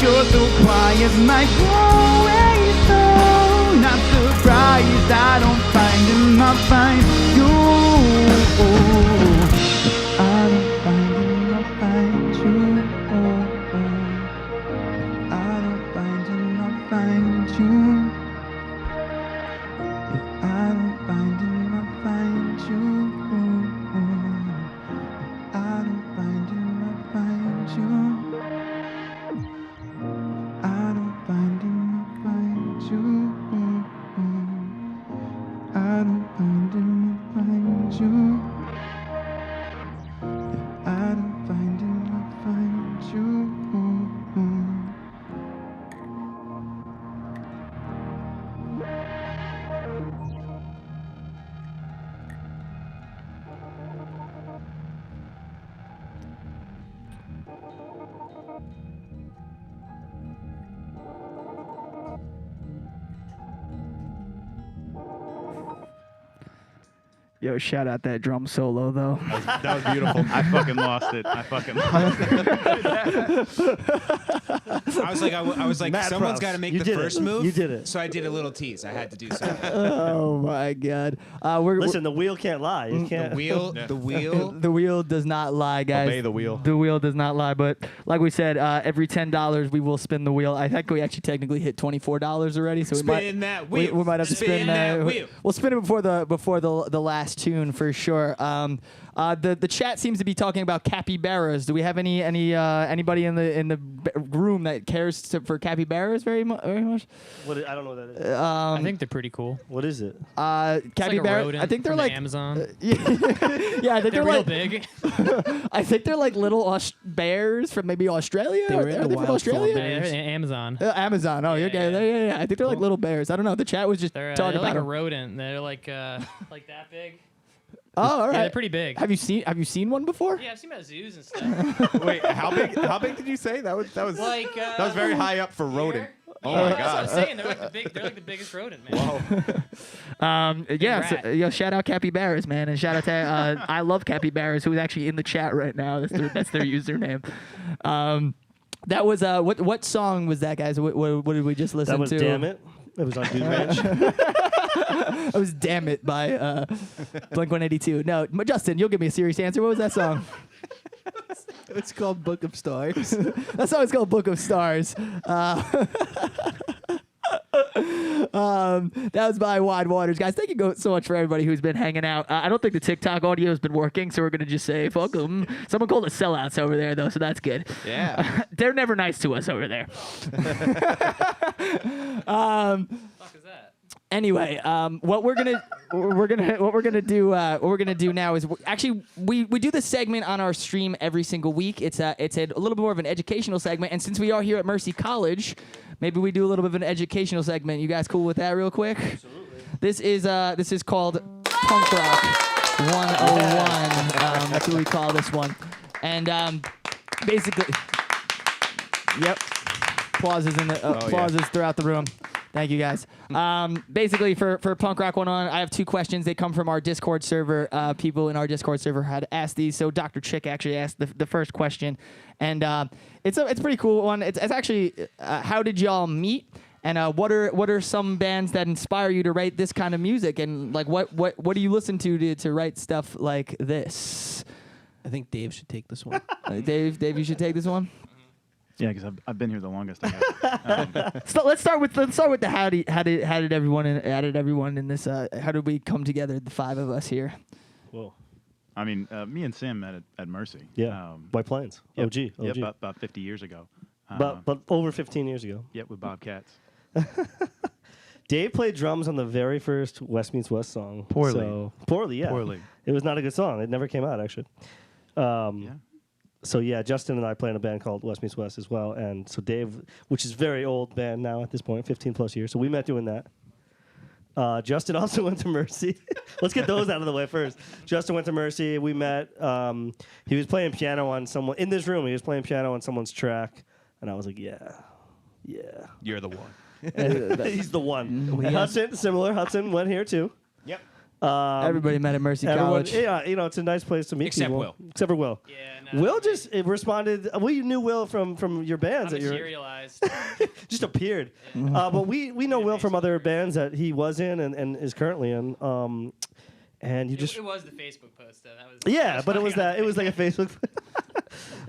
You're so quiet, like always. So not surprised. I don't find him. I'll find you. I don't find him. I'll find you. I don't find him. I'll find you. If I don't find him, I'll find you. I don't find him, I'll find you. I don't find him, I'll find you. I don't find him, I'll find you. If I don't find him, I'll find you. Yo, shout out that drum solo though. That was beautiful. I fucking lost it. I fucking lost it. I was like, Mad someone's props. got to make You the did it. first move. You did it. So I did a little tease. I had to do something. Oh my god. Listen, the wheel can't lie. You can't. The wheel, the wheel. The wheel does not lie, guys. Obey the wheel. The wheel does not lie. But like we said, every $10 we will spin the wheel. I think we actually technically hit $24 already. So Spin that wheel. we might have to spin that wheel. We'll spin it before the last tune for sure. The chat seems to be talking about capybaras. Do we have anybody in the room that cares for capybaras very much? I don't know what that is. I think they're pretty cool. What is it? It's like a Capybara. rodent I think they're from like the Amazon. yeah, I think They're they're real like big. I think they're like little bears from maybe Australia. They were Are in the they from wild full of Australia? bears. They're Amazon. Amazon. Oh, Yeah, okay. Yeah. I think they're like little bears. I don't know. The chat was just They're talking like about a them. rodent. They're like that big. Oh, all right. Yeah, they're pretty big. Have you seen one before? Yeah, I've seen them at zoos and stuff. Wait, how big did you say? That was like that was very high up for rodent. here. Oh Yeah, my that's what I'm god. saying. They're like the biggest rodent, man. Yeah. So, rat. shout out capybaras, man, and shout out to I love capybaras, who's actually in the chat right now. That's their username. That was what song was that, guys? What did we just listen That was to? Damn It. It was on Dude Ranch. That was Damn It by Blink-182. No, Justin, you'll give me a serious answer. What was that song? It's called Book of Stars. That song is called Book of Stars. That was by Wide Waters. Guys, thank you so much for everybody who's been hanging out. I don't think the TikTok audio has been working, so we're going to just say, fuck them. Someone called us sellouts over there, though, so that's good. Yeah. They're never nice to us over there. Fuck is that? Anyway, what we're gonna do now is actually we do this segment on our stream every single week. It's a little bit more of an educational segment, and since we are here at Mercy College, maybe we do a little bit of an educational segment. You guys cool with that, real quick? Absolutely. This is called Punk Rock 101. That's what we call this one, and basically, yep, applauses applauses throughout the room. Thank you, guys. Basically, for Punk Rock 101, I have two questions. They come from our Discord server. People in our Discord server had asked these. So Dr. Chick actually asked the first question. And it's a pretty cool one. It's actually, how did y'all meet? And what are some bands that inspire you to write this kind of music? And like, what do you listen to write stuff like this? I think Dave should take this one. Dave, you should take this one. Yeah, because I've been here the longest. I guess. So let's start with the how did everyone in this how did we come together, the five of us here? Whoa. I mean, me and Sam met at Mercy. Yeah. White Plains. Yep, OG. Yep, about 50 years ago. But over 15 years ago. Yep, with Bobcats. Dave played drums on the very first West Meets West song. Poorly. So, poorly, yeah. Poorly. It was not a good song. It never came out, actually. Yeah. So yeah, Justin and I play in a band called West Meets West as well, and so Dave, which is a very old band now at this point, 15 plus years. So we met doing that. Justin also went to Mercy. Let's get those out of the way first. Justin went to Mercy. We met. He was playing piano on someone in this room. He was playing piano on someone's track, and I was like, yeah. You're the one. He's the one. Hudson, similar. Hudson went here too. Yep. Everybody met at Mercy Everyone, College. yeah, it's a nice place to meet Except people. Will. Except for Will. Yeah, no, Will just responded. We knew Will from your bands. I'm that you're materialized. just appeared. But we know Will from other bands that he was in and is currently in. And you just it was the Facebook post though. That was but it was that. It was like a Facebook.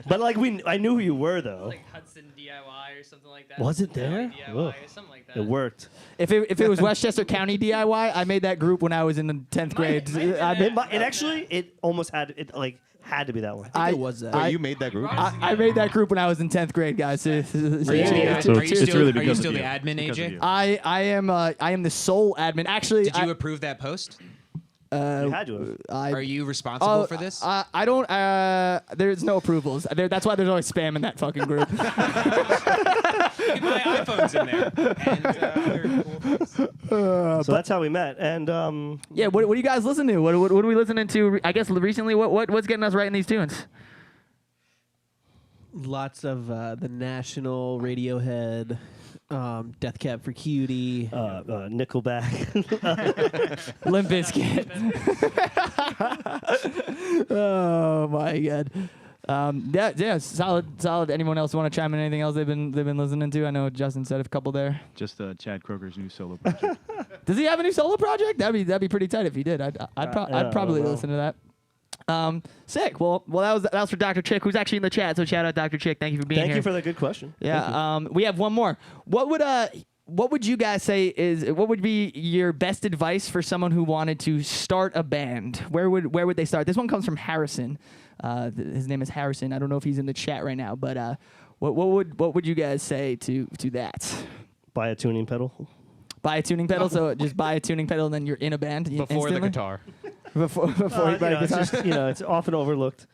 But like I knew who you were though. like Hudson DIY or something like that. Was it Valley there? DIY Whoa. or something like that. It worked. If it was Westchester County DIY, I made that group when I was in the 10th grade. It almost had to be that one. I think it was that. Wait, you made that group? I made that group when I was in 10th grade, guys. Are you So still, it's really because the of you. admin, Because of AJ? you. I am the sole admin. Actually, Did you approve that post? You had to have. Are you responsible for this? I don't. There's no approvals. That's why there's always spam in that fucking group. You can buy iPhones in there. And other cool things. So that's how we met. And Yeah. What do you guys listen to? What are we listening to? I guess recently. What's getting us writing these tunes? Lots of the National, Radiohead, Death Cab for Cutie. Nickelback. Limp Bizkit. Oh my god. Yeah, solid. Anyone else want to chime in? Anything else they've been listening to? I know Justin said a couple there. Just Chad Kroger's new solo project. Does he have a new solo project? That'd be pretty tight if he did. I'd probably listen to that. Sick. Well, that was for Dr. Chick, who's actually in the chat. So shout out Dr. Chick. Thank you for being here. Thank you for the good question. Yeah. We have one more. What would you guys say what would be your best advice for someone who wanted to start a band? Where would they start? This one comes from Harrison. His name is Harrison. I don't know if he's in the chat right now, but what would you guys say to that? Buy a tuning pedal. Buy a tuning pedal. So just buy a tuning pedal, and then you're in a band Before instantly? the guitar. Before you buy a It's guitar. just, it's often overlooked.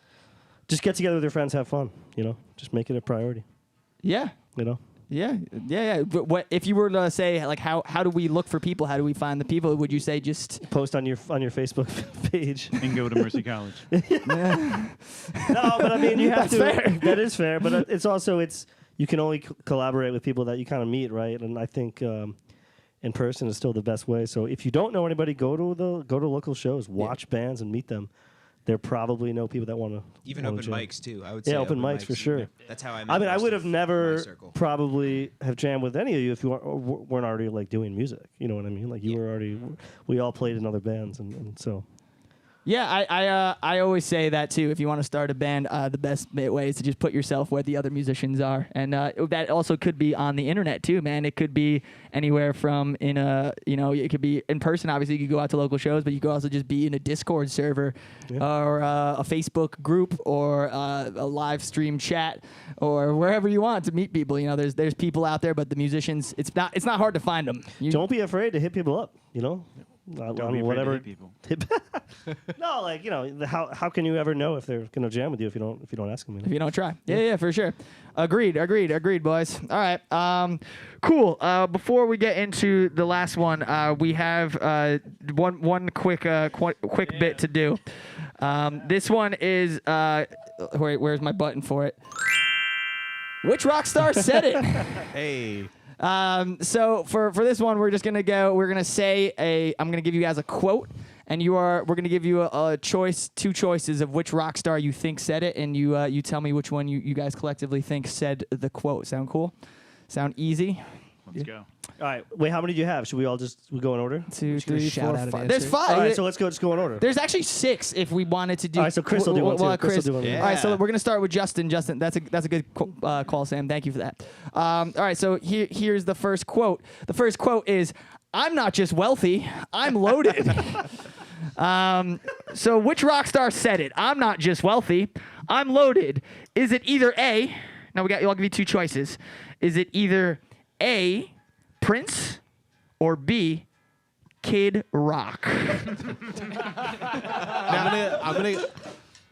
Just get together with your friends, have fun. Just make it a priority. Yeah. Yeah. But if you were to say like how do we look for people? How do we find the people? Would you say just Post on your Facebook page. And go to Mercy College. No, but I mean you have That's to. fair. That is fair, but it's also you can only collaborate with people that you kind of meet, right? And I think in person is still the best way. So if you don't know anybody, go to local shows, watch bands, and meet them. There probably know people that want to Even open jam. mics too. I would say Yeah, open mics for sure. That's how I met. I mean, I most would of have my never circle. probably have jammed with any of you if you weren't already like doing music. You know what I mean? Like you were already. We all played in other bands, and so. Yeah, I always say that too. If you want to start a band, the best way is to just put yourself where the other musicians are, and that also could be on the internet too, man. It could be anywhere from it could be in person. Obviously, you could go out to local shows, but you could also just be in a Discord server, or a Facebook group, or a live stream chat, or wherever you want to meet people. There's people out there, but the musicians, it's not hard to find them. Don't be afraid to hit people up. Don't be on afraid whatever. to hit people. No, like how can you ever know if they're gonna jam with you if you don't ask them? If you don't try. Yeah, for sure. Agreed, boys. All right. Cool. Before we get into the last one, we have one quick bit to do. This one is wait, where's my button for it? Which rock star said it? Hey. So for this one, we're gonna say I'm gonna give you guys a quote, and we're gonna give you two choices of which rock star you think said it, and you tell me which one you guys collectively think said the quote. Sound cool? Sound easy? Let's go. All right. Wait, how many do you have? Should we all we go in order? 2, gonna 3, shout 4, out an 5. There's answer? 5. All right. So let's go in order. There's actually 6 if we wanted to do. All right, so Chris will do one, too. Well, Chris will Chris. do one. Yeah. All right, so we're gonna start with Justin. Justin, that's a good call, Sam. Thank you for that. All right, so here's the first quote. The first quote is, "I'm not just wealthy, I'm loaded." So which rock star said it? I'm not just wealthy, I'm loaded. Is it either A? Now I'll give you 2 choices. Is it either A, Prince, or B, Kid Rock?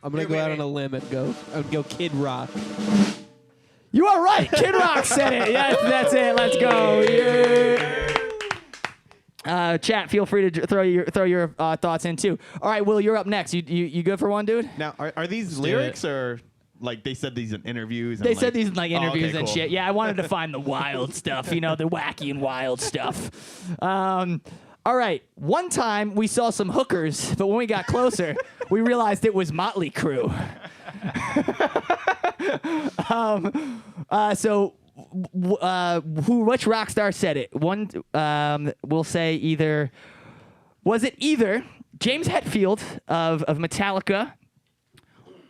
I'm I'm gonna go out on a limb and go Kid Rock. You are right. Kid Rock said it. Yes, that's it. Let's go. Yeah. Chat, feel free to throw your thoughts in too. All right, Will, you're up next. You good for one, dude? Now, are these do lyrics or like they said these in interviews? And They said these in like interviews okay, and cool. shit. Yeah, I wanted to find the wild stuff, the wacky and wild stuff. All right, one time we saw some hookers, but when we got closer, we realized it was Motley Crue. Which rock star said it? One, we'll say was it either James Hetfield of Metallica,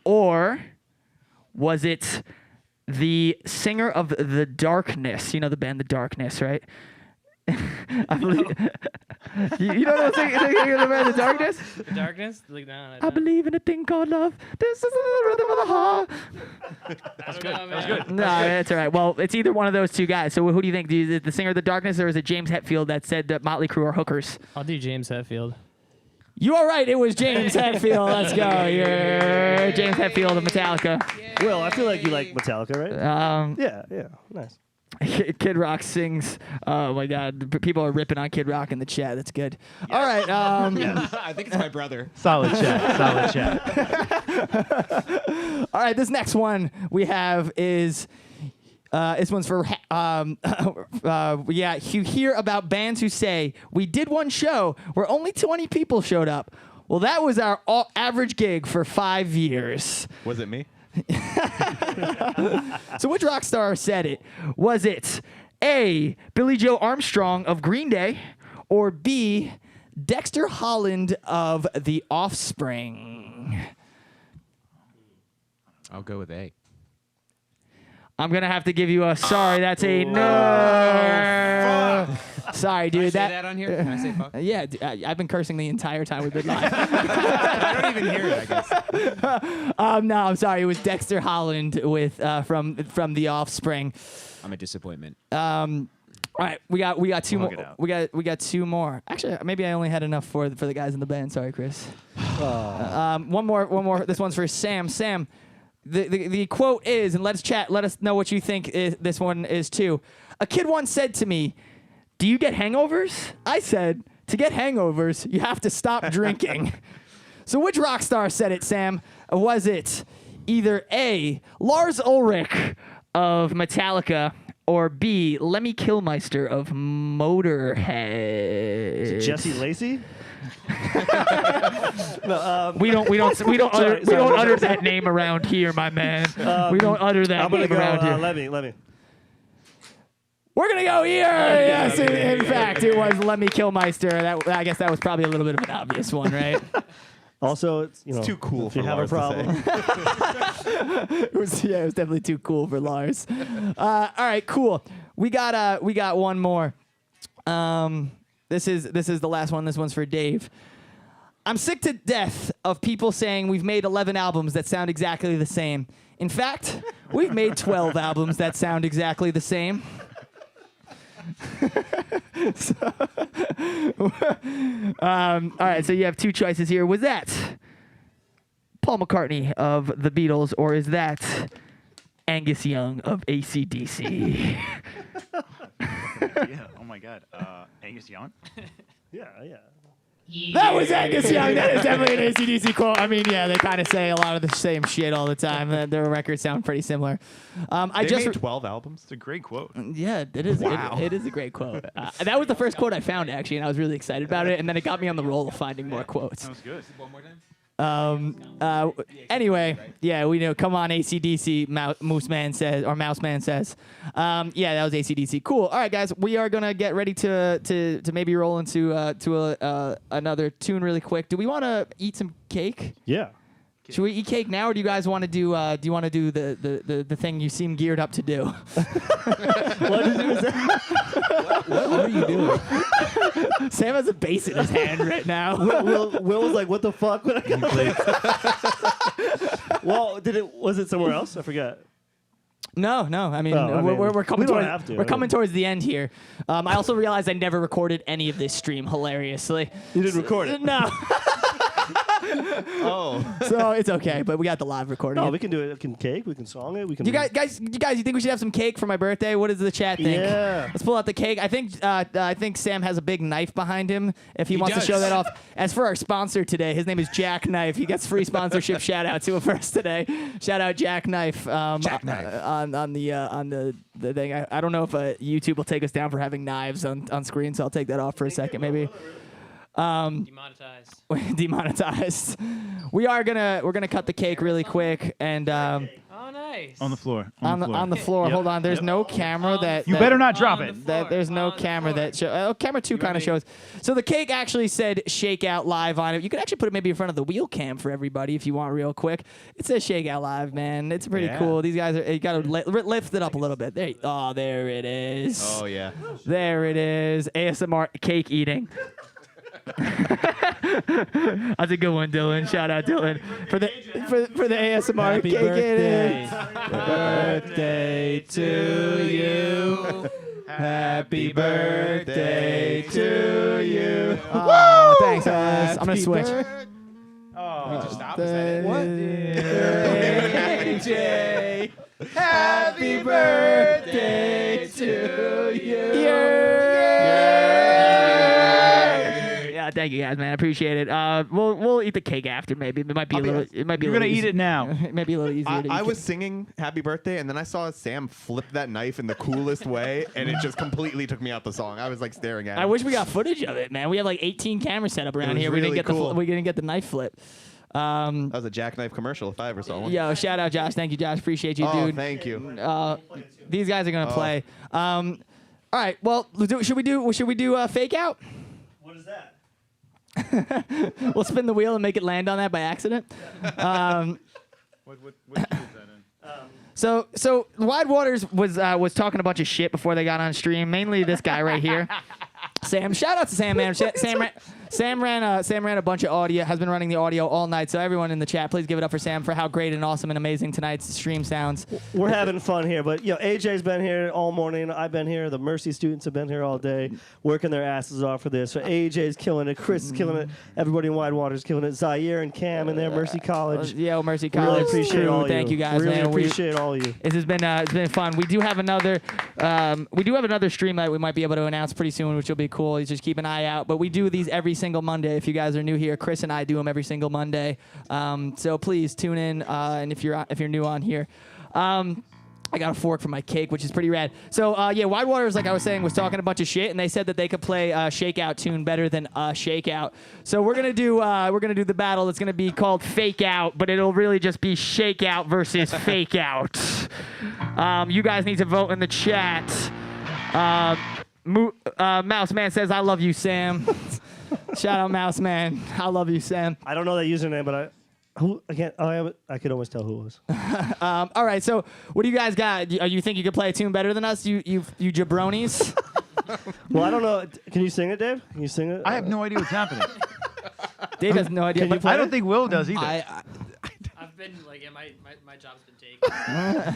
or was it the singer of The Darkness? You know the band The Darkness, right? I believe you know the singer of the band The Darkness? The darkness? Like, no, I believe in a thing called love. This is the rhythm of the heart. That's good. That's good. No, that's all right. Well, it's either one of those two guys. So who do you think? Is it the singer of The Darkness, or is it James Hetfield that said that Motley Crue are hookers? I'll do James Hetfield. You are right. It was James Hetfield. Let's go. You're James Hetfield of Metallica. Will, I feel like you like Metallica, right? Yeah, nice. Kid Rock sings. Oh my God, people are ripping on Kid Rock in the chat. That's good. All right. I think it's my brother. Solid chat. All right. This next one we have is. This one's for you hear about bands who say we did one show where only 20 people showed up. Well, that was our average gig for 5 years. Was it me? So which rock star said it? Was it A, Billy Joe Armstrong of Green Day, or B, Dexter Holland of The Offspring? I'll go with A. I'm going to have to give you a sorry. That's a no. Sorry, dude. Can I say that on here? Can I say fuck? Yeah, I've been cursing the entire time we've been live. I don't even hear it, I guess. No, I'm sorry. It was Dexter Holland with from The Offspring. I'm a disappointment. All right, we got two Hug more. it out. We got two more. Actually, maybe I only had enough for the guys in the band. Sorry, Chris. One more. This one's for Sam. Sam, the quote is, and let us know what you think this one is too. A kid once said to me, "Do you get hangovers?" I said, "To get hangovers, you have to stop drinking." So which rock star said it, Sam? Was it either A, Lars Ulrich of Metallica, or B, Lemmy Kilmister of Motorhead? Jesse Lacey? We don't Sorry, utter that name around here, my man. We don't utter that I'm gonna name around here. Lemmy. We're gonna go here. Yes, in fact, it was Lemmy Kilmister. I guess that was probably a little bit of an obvious one, right? Also, it's too cool if you for have Lars a to problem. say. It was definitely too cool for Lars. All right, cool. We got one more. This is the last one. This one's for Dave. I'm sick to death of people saying we've made 11 albums that sound exactly the same. In fact, we've made 12 albums that sound exactly the same. All right, so you have two choices here. Was that Paul McCartney of the Beatles, or is that Angus Young of AC/DC? Yeah. Oh my God. Angus Young. Yeah. That was Angus Young. That is definitely an AC/DC quote. I mean, yeah, they kind of say a lot of the same shit all the time. Their records sound pretty similar. They made 12 albums. It's a great quote. Yeah, it is. Wow. It is a great quote. That was the first quote I found, actually, and I was really excited about it. And then it got me on the roll of finding more quotes. That was good. One more time? Anyway, yeah, we know. Come on, AC/DC. Mouse Man says. Yeah, that was AC/DC. Cool. All right, guys, we are gonna get ready to maybe roll into another tune really quick. Do we want to eat some cake? Yeah. Should we eat cake now, or do you guys want to do? Do you want to do the thing you seem geared up to do? What are you doing? Sam has a bass in his hand right now. Will was like, "What the fuck?" When I got Well, was it somewhere else? I forgot. No. I mean, Oh, I mean, we're coming. we don't towards, have to. We're coming towards the end here. I also realized I never recorded any of this stream. Hilariously, You didn't record it. no. Oh. So it's okay, but we got the live recording. No, we can do it. We can cake. We can song it. We can. you guys, you think we should have some cake for my birthday? What does the chat think? Yeah. Let's pull out the cake. I think Sam has a big knife behind him. If he wants does. to show that off. As for our sponsor today, his name is Jack Knife. He gets free sponsorship shout out to him first today. Shout out Jack Knife. Jack Knife. On the thing. I don't know if YouTube will take us down for having knives on screen, so I'll take that off for a second, maybe. Demonetized. Demonetized. We're gonna cut the cake really quick and Oh, nice. On the floor. on the floor. Yep. Hold on. There's no camera that. You that- better not drop On it. the There's no On the camera floor. that show. Camera 2 kind of shows. So the cake actually said Shakeout Live on it. You could actually put it maybe in front of the wheel cam for everybody if you want real quick. It says Shakeout Live, man. It's pretty Yeah. cool. These guys are. You gotta lift it up a little bit. There it is. Oh yeah. There it is. ASMR cake eating. That's a good one, Dylan. Shout out, Dylan, for the ASMR Happy cake birthday. eating. Birthday to you. Happy birthday to you. Oh, thanks, Alice. I'm gonna switch. Oh, just stop. Is that it? AJ, happy birthday to you. Yeah, thank you guys, man. I appreciate it. We'll eat the cake after, maybe. It might be a little. It might be. You're a gonna little eat it now. It might be a little easier to eat. I was singing Happy Birthday, and then I saw Sam flip that knife in the coolest way, and it just completely took me out the song. I was like staring at it. I wish we got footage of it, man. We have like 18 cameras set up around was here. We didn't really get cool. we didn't get the knife flip. That was a jackknife commercial if I ever saw one. Yo, shout out Josh. Thank you, Josh. Appreciate you, Oh, dude. thank you. These guys are gonna play. All right. Well, should we do fake out? What is that? We'll spin the wheel and make it land on that by accident. What key is that in? So Wide Waters was talking a bunch of shit before they got on stream. Mainly this guy right here, Sam. Shout out to Sam, man. Sam ran a bunch of audio. Has been running the audio all night. So everyone in the chat, please give it up for Sam for how great and awesome and amazing tonight's stream sounds. We're having fun here, but AJ's been here all morning. I've been here. The Mercy students have been here all day, working their asses off for this. So AJ's killing it. Chris is killing it. Everybody in Wide Water's killing it. Zaire and Cam in there, Mercy College. Yeah, Mercy Really College. appreciate crew. all Thank you guys, really man. appreciate all you. This has been it's been fun. We do have another stream that we might be able to announce pretty soon, which will be cool. You just keep an eye out. But we do these every single Monday. If you guys are new here, Chris and I do them every single Monday. So please tune in. And if you're new on here. I got a fork for my cake, which is pretty rad. So, Wide Waters, like I was saying, was talking a bunch of shit, and they said that they could play a Shakeout tune better than a Shakeout. So we're gonna do the battle. It's gonna be called Fake Out, but it'll really just be Shakeout versus Fake Out. You guys need to vote in the chat. Mouse Man says, "I love you, Sam." Shout out, Mouse Man. I love you, Sam. I don't know that username, but I could almost tell who it was. All right, so what do you guys got? You think you could play a tune better than us? You jabronis? Well, I don't know. Can you sing it, Dave? Can you sing it? I have no idea what's happening. Dave has no idea. Can you But play I don't think Will does either. I've been like, my job's been taken.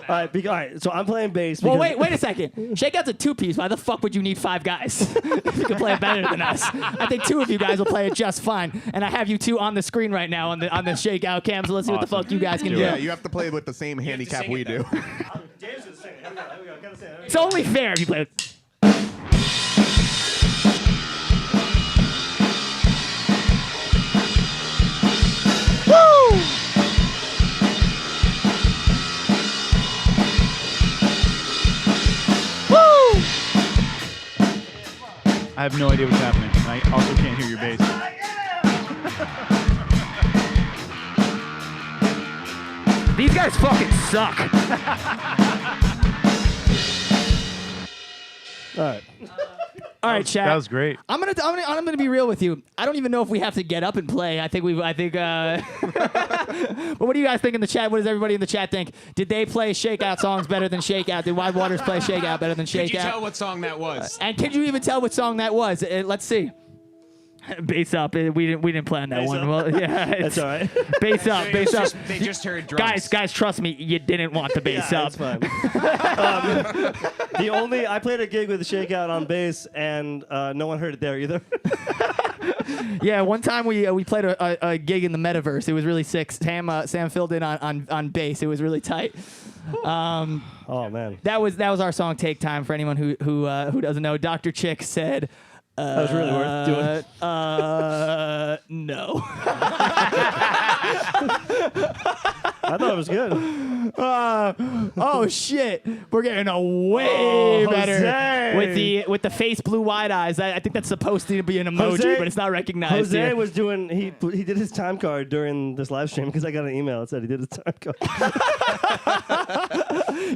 I'm All right, so I'm playing bass. well, because- wait a second. Shakeout's a two-piece. Why the fuck would you need 5 guys if you can play it better than us? I think 2 of you guys will play it just fine. And I have you 2 on the screen right now on the Shakeout cam. So let's see what the Awesome. fuck you guys can Yeah, do. you have to play with the same handicap we do. Dave's gonna sing it. Here we go. Gotta sing it. It's only fair if you play it. I have no idea what's happening. I also can't hear your bass. These guys fucking suck. All right. All right, chat. That was great. I'm gonna be real with you. I don't even know if we have to get up and play. I think. But what do you guys think in the chat? What does everybody in the chat think? Did they play Shakeout songs better than Shakeout? Did Wide Waters play Shakeout better than Shakeout? Could you tell what song that was? And can you even tell what song that was? Let's see. Bass up. We didn't plan that Bass one. up. Well, yeah, That's all right. Bass up. Bass up. They just heard drums. Guys, trust me. You didn't want the bass Yeah, up. it's fine. I played a gig with Shakeout on bass, and no one heard it there either. Yeah, one time we played a gig in the metaverse. It was really sick. Sam filled in on bass. It was really tight. Oh man, That was our song "Take Time." For anyone who doesn't know, Dr. Chick said. that was really worth doing. No. I thought it was good. Oh shit, we're getting a way better Jose. with the face blue wide eyes. I think that's supposed to be an emoji, Jose- but it's not recognized. Jose here. was doing. He did his time card during this live stream because I got an email that said he did his time card.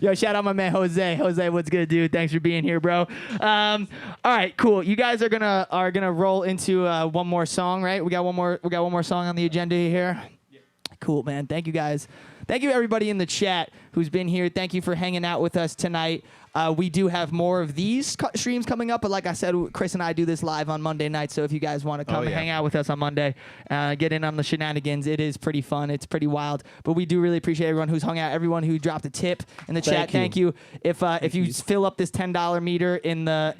Yo, shout out my man Jose. Jose, what's good, dude? Thanks for being here, bro. All right, cool. You guys are gonna roll into one more song, right? We got one more song on the agenda here. Cool, man. Thank you, guys. Thank you, everybody in the chat who's been here. Thank you for hanging out with us tonight. We do have more of these streams coming up, but like I said, Chris and I do this live on Monday night, so if you guys want to come and hang out with us on Monday, get in on the shenanigans, it is pretty fun. It's pretty wild, but we do really appreciate everyone who's hung out, everyone who dropped a tip in the chat. Thank you. If you fill up this $10 meter in the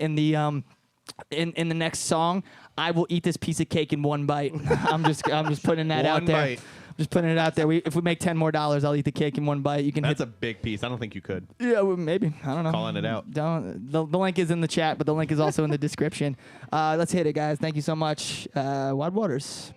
next song, I will eat this piece of cake in one bite. I'm just putting that out there. Bite. Just putting it out there. If we make $10 more, I'll eat the cake in one bite. You can. That's a big piece. I don't think you could. Yeah, well, maybe. I don't know. Calling it out. The link is in the chat, but the link is also in the description. Let's hit it, guys. Thank you so much. Wide Waters.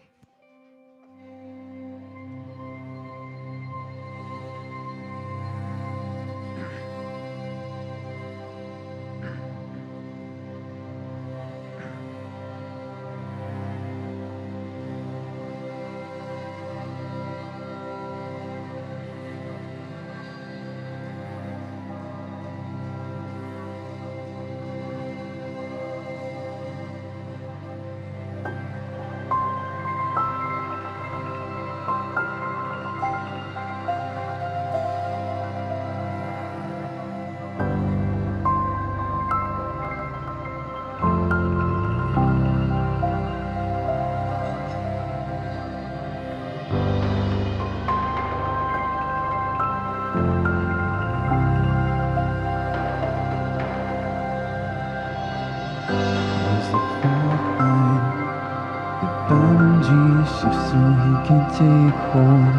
Shift so he can take hold.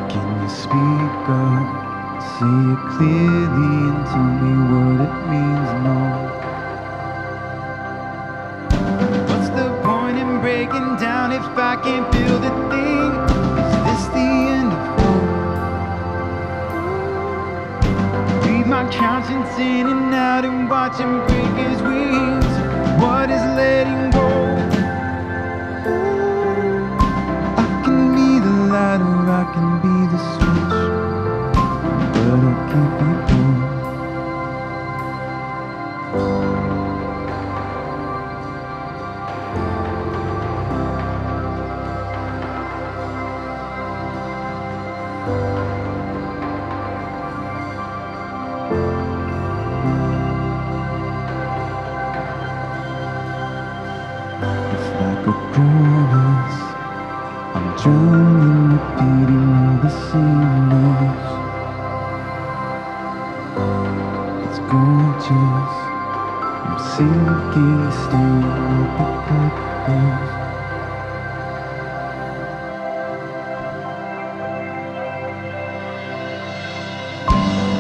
Can you speak up, say it clearly and tell me what it means? No. What's the point in breaking down if I can't build a thing? Is this the end of hope? Read my conscience in and out and watch him break his wings. What is letting go? I can be the light or I can be the switch, but I can't be both. It's like a promise. I'm drowning, repeating all the same notes. It's gorgeous. I'm sinking, staring up at purpose.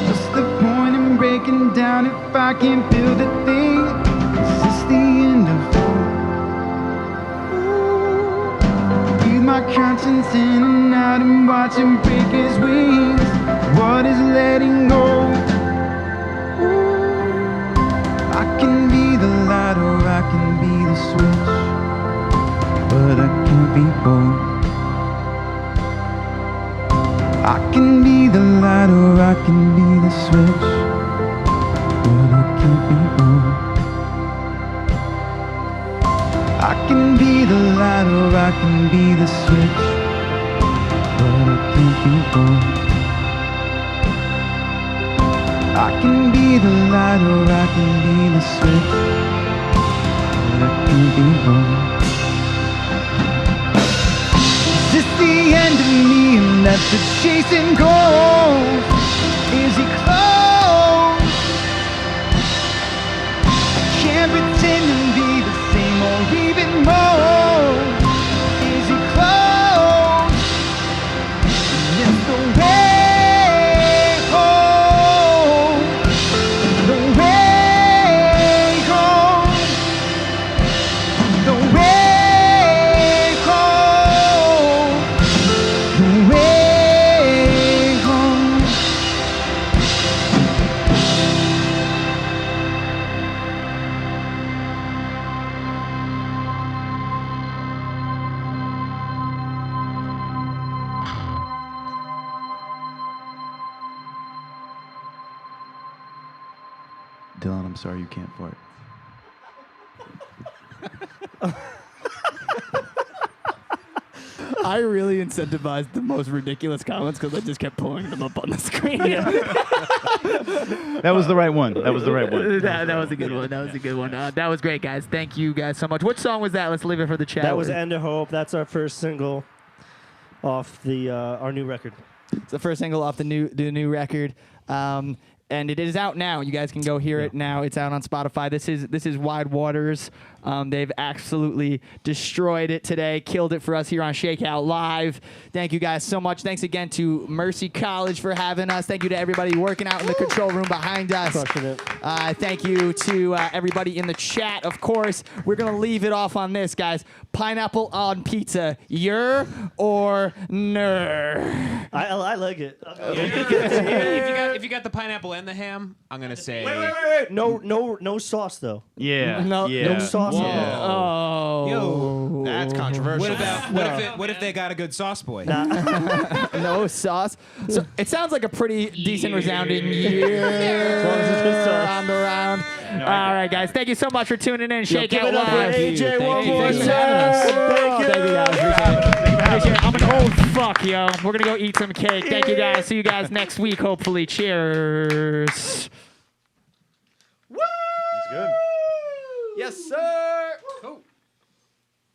What's the point in breaking down if I can't build a thing? Is this the end of hope? Breathe my conscience in and out and watch him break his wings. What is letting go? I can be the light or I can be the switch, but I can't be both. I can be the light or I can be the switch, but I can't be both. I can be the light or I can be the switch, but I can't be both. I can be the light or I can be the switch, but I can't be both. Is this the end of me and that's the chasing goals? Is he close? Can't pretend to be Dylan, I'm sorry you can't fart. I really incentivized the most ridiculous comments because I just kept pulling them up on the screen. That was the right one. That was the right one. that was a good one. That was a good one. That was great, guys. Thank you guys so much. What song was that? Let's leave it for the chat. That was End of Hope. That's our first single off the our new record. It's the first single off the new record. And it is out now. You guys can go hear it now. It's out on Spotify. This is Wide Waters. They've absolutely destroyed it today, killed it for us here on Shakeout Live. Thank you guys so much. Thanks again to Mercy College for having us. Thank you to everybody working out in the control room behind us. Crushing it. Thank you to everybody in the chat. Of course, we're gonna leave it off on this, guys. Pineapple on pizza, yer or ner? I like it. If you got the pineapple and the ham, I'm gonna say. Wait. No sauce though. Yeah. No sauce. Oh. Yo, That's controversial. What if they got a good sauce boy? No sauce. So it sounds like a pretty decent resounding year on the round. All right, guys. Thank you so much for tuning in. Shake give Out it up for Live. AJ one more Thank you for having us. time. Thank you guys. Appreciate it. I'm an old fuck, yo. We're gonna go eat some cake. Thank you guys. See you guys next week, hopefully. Cheers. That's good. Yes, sir.